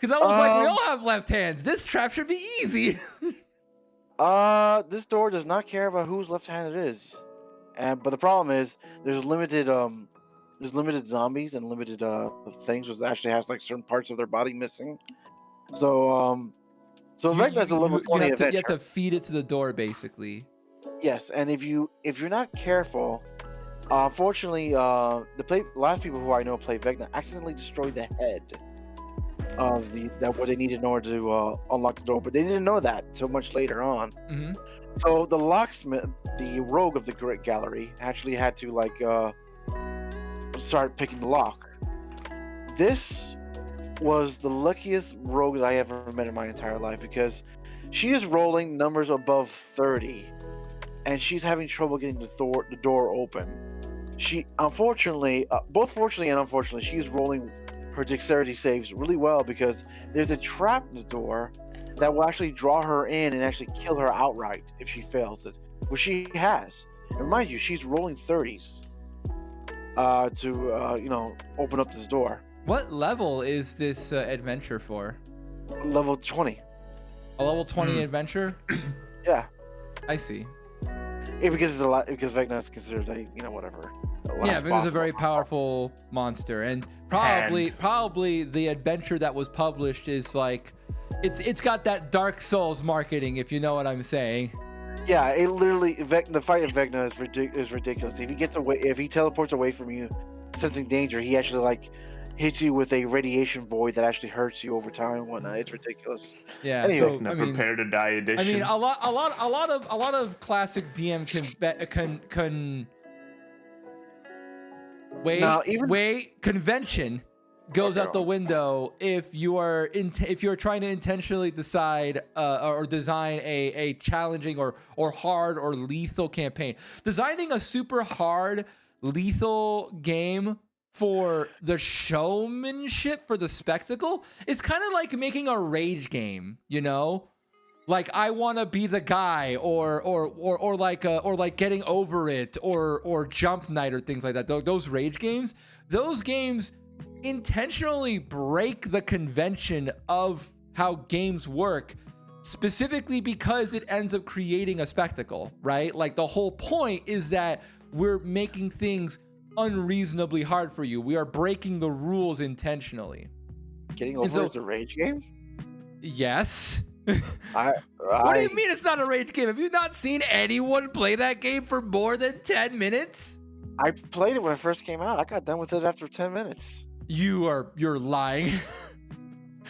Speaker 1: Because I was like, we all have left hands. This trap should be easy.
Speaker 5: This door does not care about whose left hand it is, but the problem is there's limited zombies and limited things which actually has like certain parts of their body missing. So Vecna's a level 20
Speaker 1: you
Speaker 5: adventure.
Speaker 1: have to feed it to the door, basically.
Speaker 5: Yes, and if you're not careful, unfortunately, last people who I know play Vecna accidentally destroyed the head of what they needed in order to unlock the door, but they didn't know that so much later on.
Speaker 1: Mm-hmm.
Speaker 5: So the locksmith, the rogue of the Great Gallery, actually had to start picking the lock. This was the luckiest rogue that I ever met in my entire life, because she is rolling numbers above 30, and she's having trouble getting the door open. She unfortunately, both fortunately and unfortunately, she's rolling her dexterity saves really well, because there's a trap in the door that will actually draw her in and actually kill her outright if she fails it, which she has. And mind you, she's rolling 30s to open up this door.
Speaker 1: What level is this adventure for?
Speaker 5: Level 20.
Speaker 1: A level 20 adventure?
Speaker 5: Yeah.
Speaker 1: I see.
Speaker 5: Yeah, because it's a lot. Because Vecna is considered whatever.
Speaker 1: Yeah, but it's a very powerful monster, and probably the adventure that was published is like, it's got that Dark Souls marketing, if you know what I'm saying.
Speaker 5: Yeah, it literally the fight of Vecna is ridiculous. If he teleports away from you, sensing danger, he actually hits you with a radiation void that actually hurts you over time and whatnot. It's ridiculous.
Speaker 1: Yeah.
Speaker 5: Anyway,
Speaker 1: So
Speaker 2: Prepare to die edition.
Speaker 1: I mean, a lot of classic DM convention goes out the window if you're trying to intentionally decide or design a challenging or hard or lethal campaign. Designing a super hard lethal game for the showmanship, for the spectacle, is kind of like making a rage game, you know? Like, I want to be the guy, or like getting over it, or Jump Night, or things like that. Those rage games, intentionally break the convention of how games work, specifically because it ends up creating a spectacle, right? Like, the whole point is that we're making things unreasonably hard for you. We are breaking the rules intentionally.
Speaker 5: Getting over it's a rage game?
Speaker 1: Yes. What do you mean it's not a rage game? Have you not seen anyone play that game for more than 10 minutes?
Speaker 5: I played it when it first came out. I got done with it after 10 minutes.
Speaker 1: You're lying.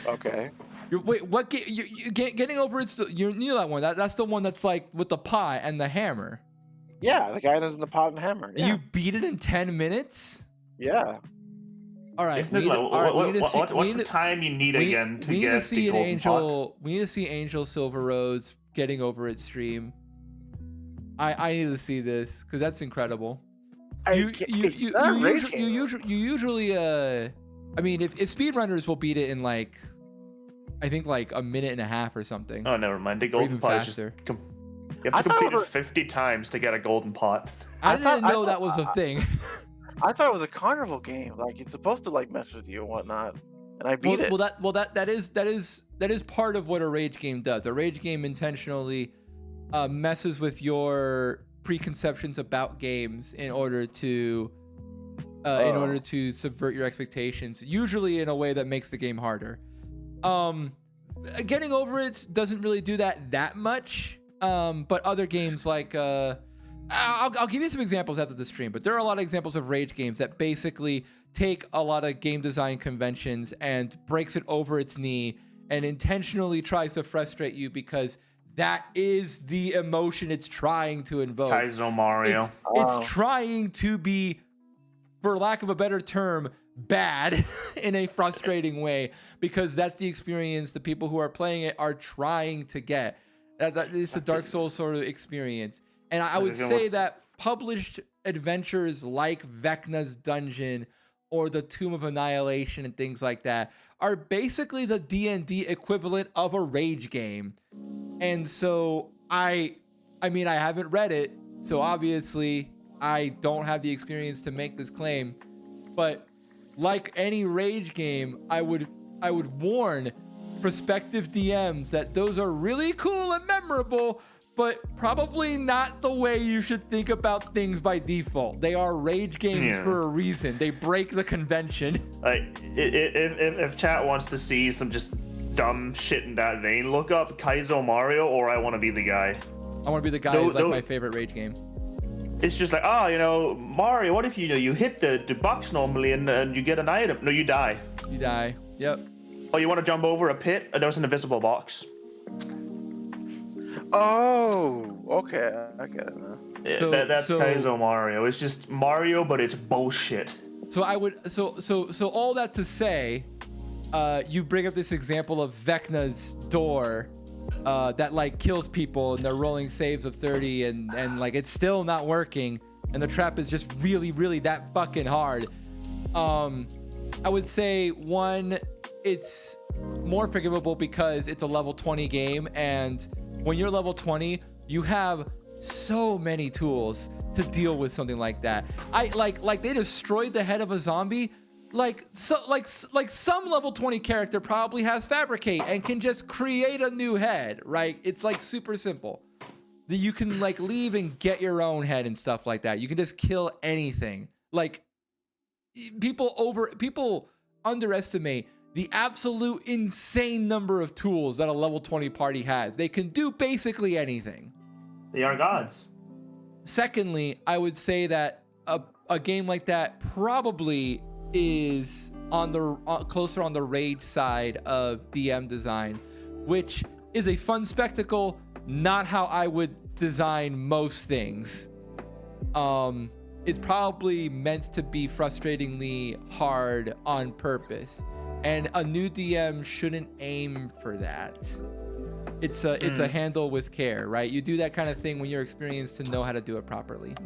Speaker 5: Okay.
Speaker 1: What game? Getting over it's you knew that one. That's the one that's like with the pot and the hammer.
Speaker 5: Yeah, the guy that's in the pot and hammer. Yeah.
Speaker 1: You beat it in 10
Speaker 5: Yeah.
Speaker 1: All right.
Speaker 2: What's the time you need again to get the golden pot?
Speaker 1: We need to see Angel Silver Rose getting over it stream. I need to see this because that's incredible. You usually I mean, if speedrunners will beat it in like, I think like a minute and a half or something.
Speaker 2: Oh, never mind. The golden pot is just you have to complete it 50 times to get a golden pot.
Speaker 1: I didn't know that was a thing.
Speaker 5: I thought it was a carnival game. Like, it's supposed to like mess with you and whatnot. And I beat it.
Speaker 1: That is part of what a rage game does. A rage game intentionally messes with your preconceptions about games in order to subvert your expectations, usually in a way that makes the game harder. Getting over it doesn't really do that much. But other games like I'll give you some examples after the stream, but there are a lot of examples of rage games that basically take a lot of game design conventions and breaks it over its knee and intentionally tries to frustrate you because that is the emotion it's trying to invoke.
Speaker 2: Kaizo Mario.
Speaker 1: It's trying to be, for lack of a better term, bad in a frustrating way, because that's the experience the people who are playing it are trying to get. It's a Dark Souls sort of experience. And I would say that published adventures like Vecna's Dungeon or the Tomb of Annihilation and things like that are basically the D&D equivalent of a rage game. And so I mean, I haven't read it, so obviously I don't have the experience to make this claim. But like any rage game, I would warn prospective DMs that those are really cool and memorable, but probably not the way you should think about things by default. They are rage games for a reason. They break the convention.
Speaker 2: Like, if chat wants to see some just dumb shit in that vein, look up Kaizo Mario or I Want to Be the Guy.
Speaker 1: I Want to Be the Guy is like my favorite rage game.
Speaker 2: It's just like, Mario, what if you hit the box normally and you get an item? No, you die.
Speaker 1: You die. Yep.
Speaker 2: Oh, you want to jump over a pit? There was an invisible box.
Speaker 5: Oh, okay, I get it now.
Speaker 2: That's Kaizo Mario. It's just Mario, but it's bullshit.
Speaker 1: So I would so all that to say, you bring up this example of Vecna's door that like kills people and they're rolling saves of 30 and like it's still not working and the trap is just really that fucking hard. I would say one, it's more forgivable because it's a level 20 game, and when you're level 20 you have so many tools to deal with something like that. Like they destroyed the head of a zombie. Like some level 20 character probably has Fabricate and can just create a new head, right? It's like super simple. That you can like leave and get your own head and stuff like that. You can just kill anything. Like people underestimate the absolute insane number of tools that a level 20 party has. They can do basically anything.
Speaker 2: They are gods.
Speaker 1: Secondly, I would say that a game like that probably is on the closer on the rage side of DM design, which is a fun spectacle, not how I would design most things. It's probably meant to be frustratingly hard on purpose, and a new DM shouldn't aim for that. It's a handle with care, right? You do that kind of thing when you're experienced to know how to do it properly.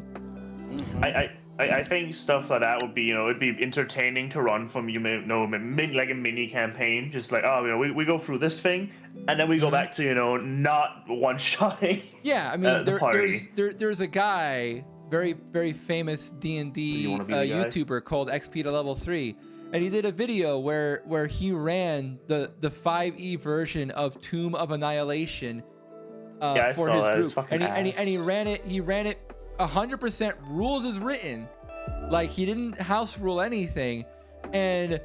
Speaker 2: I think stuff like that would be, it'd be entertaining to run from, like a mini campaign. Just like, we go through this thing, and then we go back to, not one-shotting.
Speaker 1: Yeah, I mean, there's a guy, very famous D&D YouTuber called XP to Level 3. And he did a video where he ran the 5e version of Tomb of Annihilation for his group, and he ran it 100% rules as written, like he didn't house rule anything. And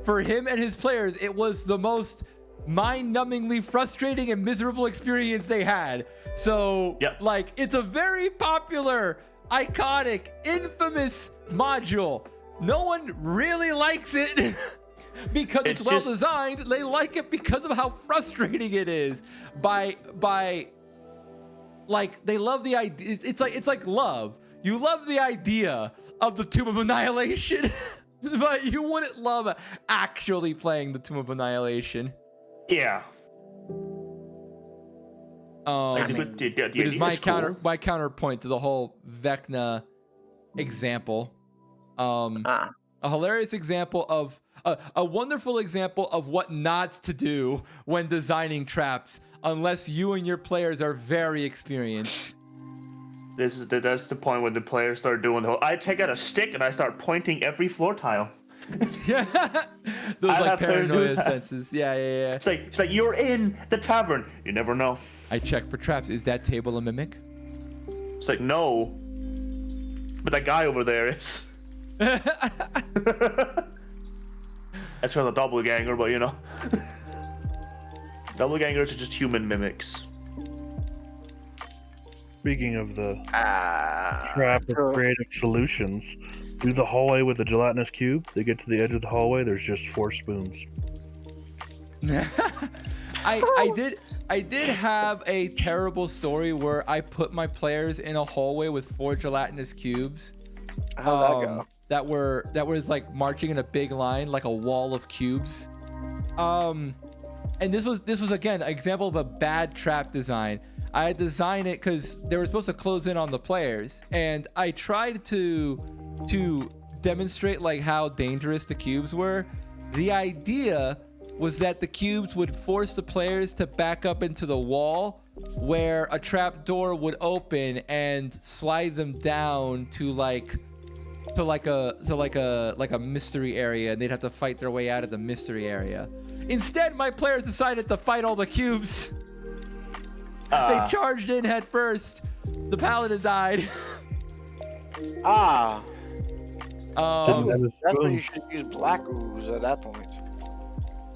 Speaker 1: for him and his players, it was the most mind-numbingly frustrating and miserable experience they had. So like, it's a very popular, iconic, infamous module. No one really likes it because it's well designed. They like it because of how frustrating it is. By like, they love the idea. It's like love. You love the idea of the Tomb of Annihilation, but you wouldn't love actually playing the Tomb of Annihilation.
Speaker 2: Yeah.
Speaker 1: It is my counterpoint to the whole Vecna example. A hilarious example of a wonderful example of what not to do when designing traps, unless you and your players are very experienced.
Speaker 2: That's the point where the players start doing the whole, I take out a stick and I start pointing every floor tile.
Speaker 1: Yeah, those like paranoia senses. Yeah.
Speaker 2: It's like you're in the tavern. You never know.
Speaker 1: I check for traps. Is that table a mimic?
Speaker 2: It's like, no, but that guy over there is. That's called a doppelganger, but doppelgangers are just human mimics.
Speaker 4: Speaking of the trap of creative solutions, do the hallway with the gelatinous cube. They get to the edge of the hallway. There's just 4 spoons.
Speaker 1: I did have a terrible story where I put my players in a hallway with 4 gelatinous cubes.
Speaker 5: How'd that go?
Speaker 1: That was like marching in a big line, like a wall of cubes. And this was again an example of a bad trap design. I had designed it because they were supposed to close in on the players, and I tried to demonstrate like how dangerous the cubes were. The idea was that the cubes would force the players to back up into the wall, where a trap door would open and slide them down to a mystery area, and they'd have to fight their way out of the mystery area. Instead, my players decided to fight all the cubes. They charged in head first. The paladin died.
Speaker 5: That's when you should use black ooze at that point.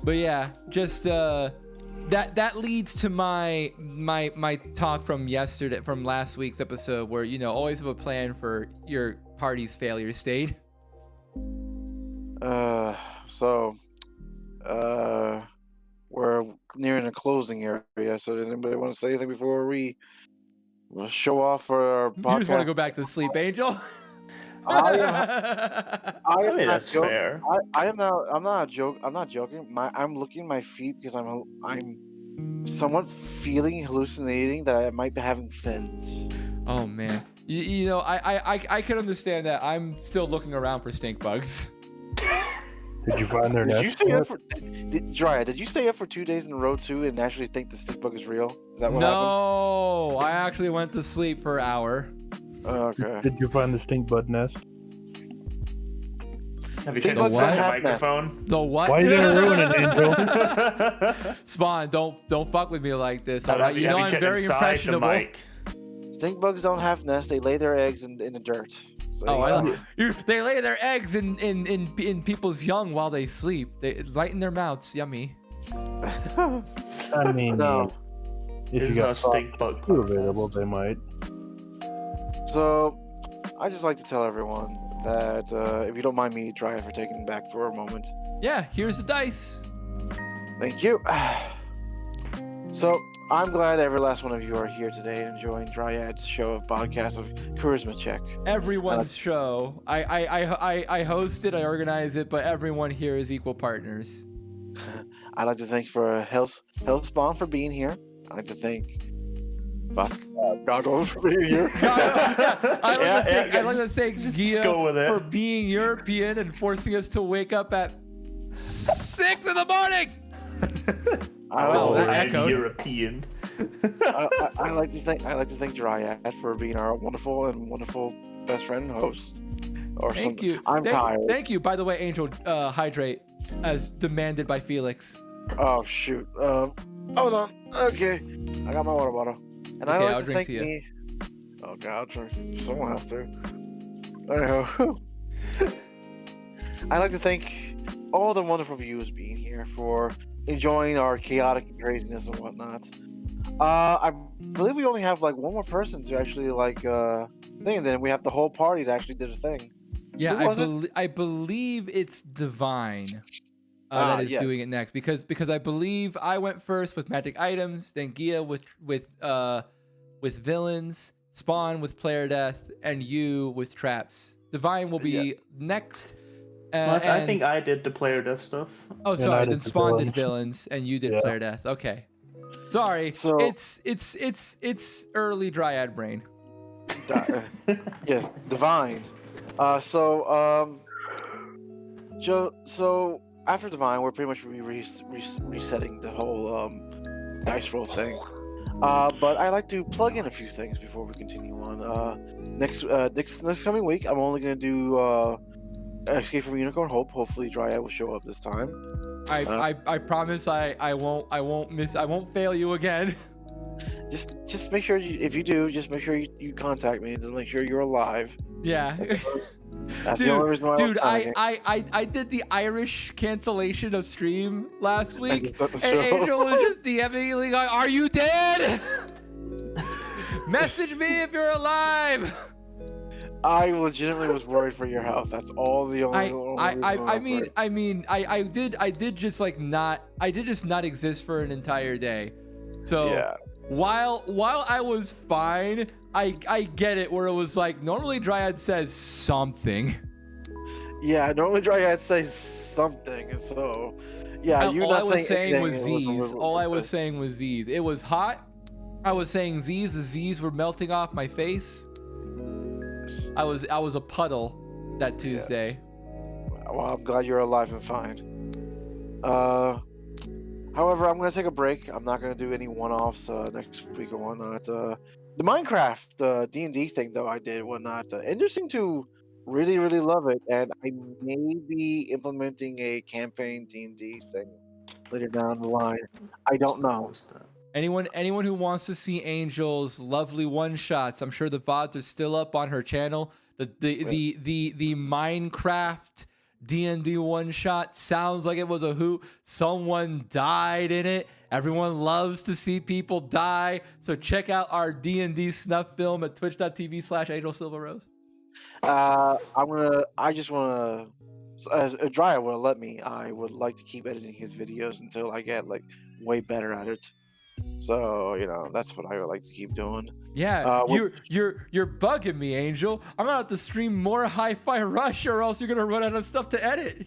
Speaker 1: But yeah, just that leads to my talk from last week's episode, where always have a plan for your party's failure state.
Speaker 5: So we're nearing the closing area. So does anybody want to say anything before we show off for our podcast?
Speaker 1: You just want to go back to sleep, Angel?
Speaker 2: I mean, that's fair.
Speaker 5: I'm not joking. I'm looking at my feet because I'm somewhat feeling hallucinating that I might be having fins.
Speaker 1: Oh man, I can understand that. I'm still looking around for stink bugs.
Speaker 4: Did you find their
Speaker 5: Did
Speaker 4: nest?
Speaker 5: you stay up for Dryad? Did you stay up for 2 days in a row too, and actually think the stink bug is real? Is that what happened?
Speaker 1: No, I actually went to sleep for an hour.
Speaker 5: Okay.
Speaker 4: Did you find the stink bud nest?
Speaker 2: Have you
Speaker 5: Stink
Speaker 2: checked
Speaker 5: bugs
Speaker 2: the
Speaker 5: don't have
Speaker 2: microphone?
Speaker 1: The what?
Speaker 4: Why are you gonna ruin it, Angel?
Speaker 1: Spawn, don't fuck with me like this. All
Speaker 2: Have
Speaker 1: right,
Speaker 2: you
Speaker 1: I'm
Speaker 2: checked
Speaker 1: very
Speaker 2: inside the
Speaker 1: impressionable.
Speaker 2: mic?
Speaker 5: Stink bugs don't have nests. They lay their eggs in the dirt. So
Speaker 1: They lay their eggs in people's young while they sleep. Right in their mouths. Yummy.
Speaker 4: I mean,
Speaker 5: No.
Speaker 4: if
Speaker 2: This
Speaker 4: you
Speaker 2: is
Speaker 4: got
Speaker 2: a stink bug
Speaker 4: two available, they might.
Speaker 5: So, I just like to tell everyone that if you don't mind me, Dryad, for taking it back for a moment.
Speaker 1: Yeah, here's the dice.
Speaker 5: Thank you. So, I'm glad every last one of you are here today enjoying Dryad's show of podcast of Charisma Check.
Speaker 1: Everyone's show. I host it, I organize it, but everyone here is equal partners.
Speaker 5: I'd like to thank Hellspawn for being here. I'd like to thank Goggles for being here.
Speaker 1: I'd like to thank
Speaker 2: Just go with
Speaker 1: Giya
Speaker 2: it.
Speaker 1: for being European and forcing us to wake up at 6 in the morning.
Speaker 5: I
Speaker 1: that
Speaker 5: like,
Speaker 1: echoed.
Speaker 2: European.
Speaker 5: I like to thank Dryad for being our wonderful best friend and host.
Speaker 1: Thank you.
Speaker 5: I'm tired.
Speaker 1: Thank you. By the way, Angel, hydrate as demanded by Felix.
Speaker 5: Oh shoot. Hold on. Okay. I got my water bottle. And I'd
Speaker 1: Okay,
Speaker 5: like
Speaker 1: I'll
Speaker 5: to
Speaker 1: drink
Speaker 5: thank
Speaker 1: to you.
Speaker 5: me. Oh god, I'll drink. Someone has to. Anyhow. I'd like to thank all the wonderful viewers being here for enjoying our chaotic craziness and whatnot. I believe we only have like one more person to actually thing, and then we have the whole party that actually did a thing.
Speaker 1: Yeah,
Speaker 5: Who was it?
Speaker 1: I believe it's Divine that is
Speaker 5: yes.
Speaker 1: doing it next because I believe I went first with magic items, then Giya with villains, Spawn with player death, and you with traps. Divine will be next.
Speaker 2: I think I did the player death stuff.
Speaker 1: Oh,
Speaker 4: And I
Speaker 1: sorry.
Speaker 4: did
Speaker 1: Then
Speaker 4: the
Speaker 1: Spawn did
Speaker 4: villains.
Speaker 1: villains, and you did
Speaker 4: Yeah.
Speaker 1: player death. Okay. Sorry.
Speaker 5: So-
Speaker 1: It's early Dryad brain.
Speaker 5: Yes, Divine. So after Divine, we're pretty much resetting the whole dice roll thing. But I like to plug in a few things before we continue on. Next coming week, I'm only gonna do Escape from Unicorn Hope. Hopefully, Dryad will show up this time.
Speaker 1: I promise I won't fail you again.
Speaker 5: Just make sure if you do, just make sure you contact me to make sure you're alive.
Speaker 1: Yeah.
Speaker 5: That's the only reason why.
Speaker 1: Dude, I did the Irish cancellation of stream last week,
Speaker 5: just
Speaker 1: and
Speaker 5: got the show.
Speaker 1: Angel was just DMing me like, "Are you dead? Message me if you're alive."
Speaker 5: I legitimately was worried for your health. That's all the only.
Speaker 1: I did just not exist for an entire day. So
Speaker 5: Yeah.
Speaker 1: while I was fine, I get it where it was like normally Dryad says something.
Speaker 5: Yeah, normally Dryad says something, and so yeah, you
Speaker 1: All
Speaker 5: not
Speaker 1: I was saying
Speaker 5: anything,
Speaker 1: was
Speaker 5: it wasn't
Speaker 1: Z's. All I was saying was Z's. It was hot. I was saying Z's. The Z's were melting off my face. I was a puddle that Tuesday.
Speaker 5: Well, I'm glad you're alive and fine. However, I'm gonna take a break. I'm not gonna do any one-offs next week or whatnot. The Minecraft D&D thing though I did whatnot. Interesting to really love it, and I may be implementing a campaign D&D thing later down the line. I don't know.
Speaker 1: Anyone who wants to see Angel's lovely one-shots, I'm sure the VODs are still up on her channel. The Minecraft D&D one shot. Sounds like it was a hoot. Someone died in it. Everyone loves to see people die. So check out our D&D snuff film at twitch.tv/AngelSilverRose.
Speaker 5: I just wanna, as if Dryad will let me, I would like to keep editing his videos until I get like way better at it. So that's what I would like to keep doing.
Speaker 1: Yeah, you're bugging me, Angel. I'm gonna have to stream more Hi-Fi Rush, or else you're gonna run out of stuff to edit.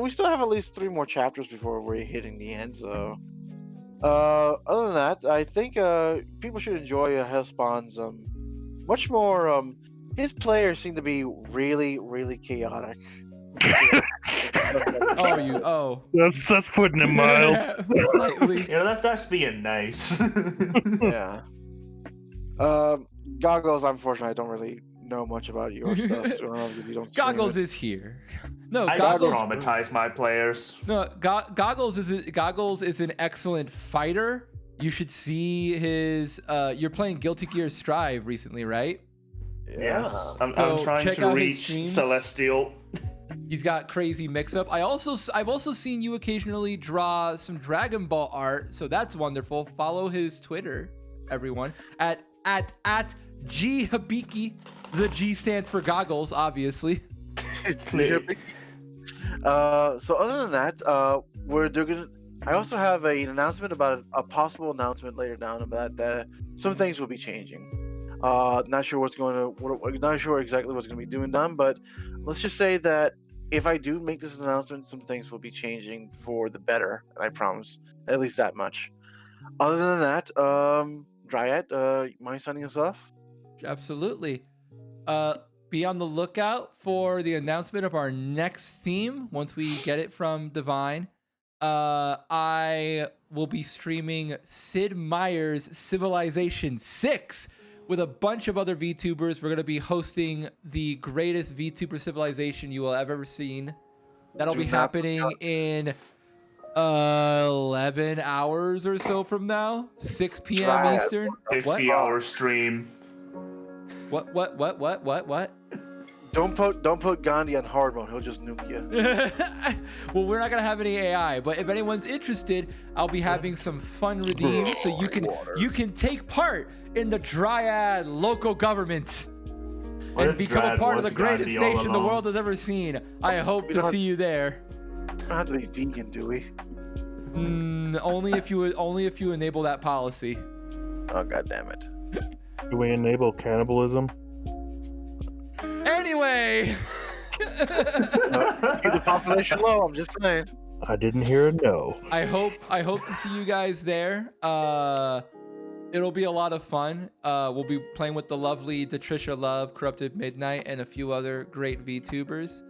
Speaker 5: We still have at least 3 more chapters before we're hitting the end. So, other than that, I think people should enjoy Hellspawn's much more. His players seem to be really, really chaotic.
Speaker 4: That's putting it mild.
Speaker 1: Lightly.
Speaker 2: That's being nice.
Speaker 5: Yeah. Goggles, unfortunately, I don't really know much about your stuff. So you don't
Speaker 1: Goggles is here. No,
Speaker 2: I
Speaker 1: Goggles.
Speaker 2: traumatize my players.
Speaker 1: No, Goggles is an excellent fighter. You should see his. You're playing Guilty Gear Strive recently, right?
Speaker 2: Yes. I'm
Speaker 1: So
Speaker 2: trying
Speaker 1: check
Speaker 2: to
Speaker 1: out his
Speaker 2: reach
Speaker 1: streams.
Speaker 2: Celestial.
Speaker 1: He's got crazy mix-up. I've also seen you occasionally draw some Dragon Ball art, so that's wonderful. Follow his Twitter, everyone, at G Habiki. The G stands for goggles, obviously.
Speaker 5: So other than that, I also have an announcement about a possible announcement later down about that some things will be changing. Not sure not sure exactly what's going to be done, but let's just say that if I do make this announcement, some things will be changing for the better. I promise, at least that much. Other than that, Dryad, mind signing us off?
Speaker 1: Absolutely. Be on the lookout for the announcement of our next theme once we get it from Divine. I will be streaming Sid Meier's Civilization 6 with a bunch of other VTubers. We're going to be hosting the greatest VTuber civilization you will have ever seen. That'll be happening in 11 hours or so from now, 6 p.m. Eastern.
Speaker 2: 50-hour stream.
Speaker 1: What?
Speaker 5: Don't put Gandhi on hard mode. He'll just nuke you.
Speaker 1: Well, we're not gonna have any AI, but if anyone's interested, I'll be having some fun redeems, so you can take part in the Dryad local government and become a part of the greatest nation the world has ever seen. I hope to see you there.
Speaker 5: We don't have to be vegan, do we?
Speaker 1: Only if you enable that policy.
Speaker 5: Oh, god damn it.
Speaker 4: Do we enable cannibalism?
Speaker 1: Anyway.
Speaker 5: Keep the population low. I'm just saying.
Speaker 4: I didn't hear a no.
Speaker 1: I hope to see you guys there. It'll be a lot of fun. We'll be playing with the lovely Detricia Love, Corrupted Midnight, and a few other great VTubers.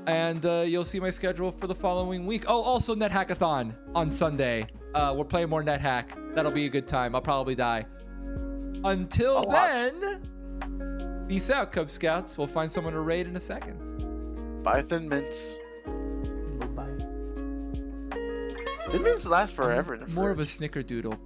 Speaker 1: And you'll see my schedule for the following week. Oh, also Net Hackathon on Sunday. We're playing more Net Hack. That'll be a good time. I'll probably die. Until then, peace out, Cub Scouts. We'll find someone to raid in a second.
Speaker 5: Bye, Thin Mints. Thin Mints last forever.
Speaker 1: More of a snickerdoodle.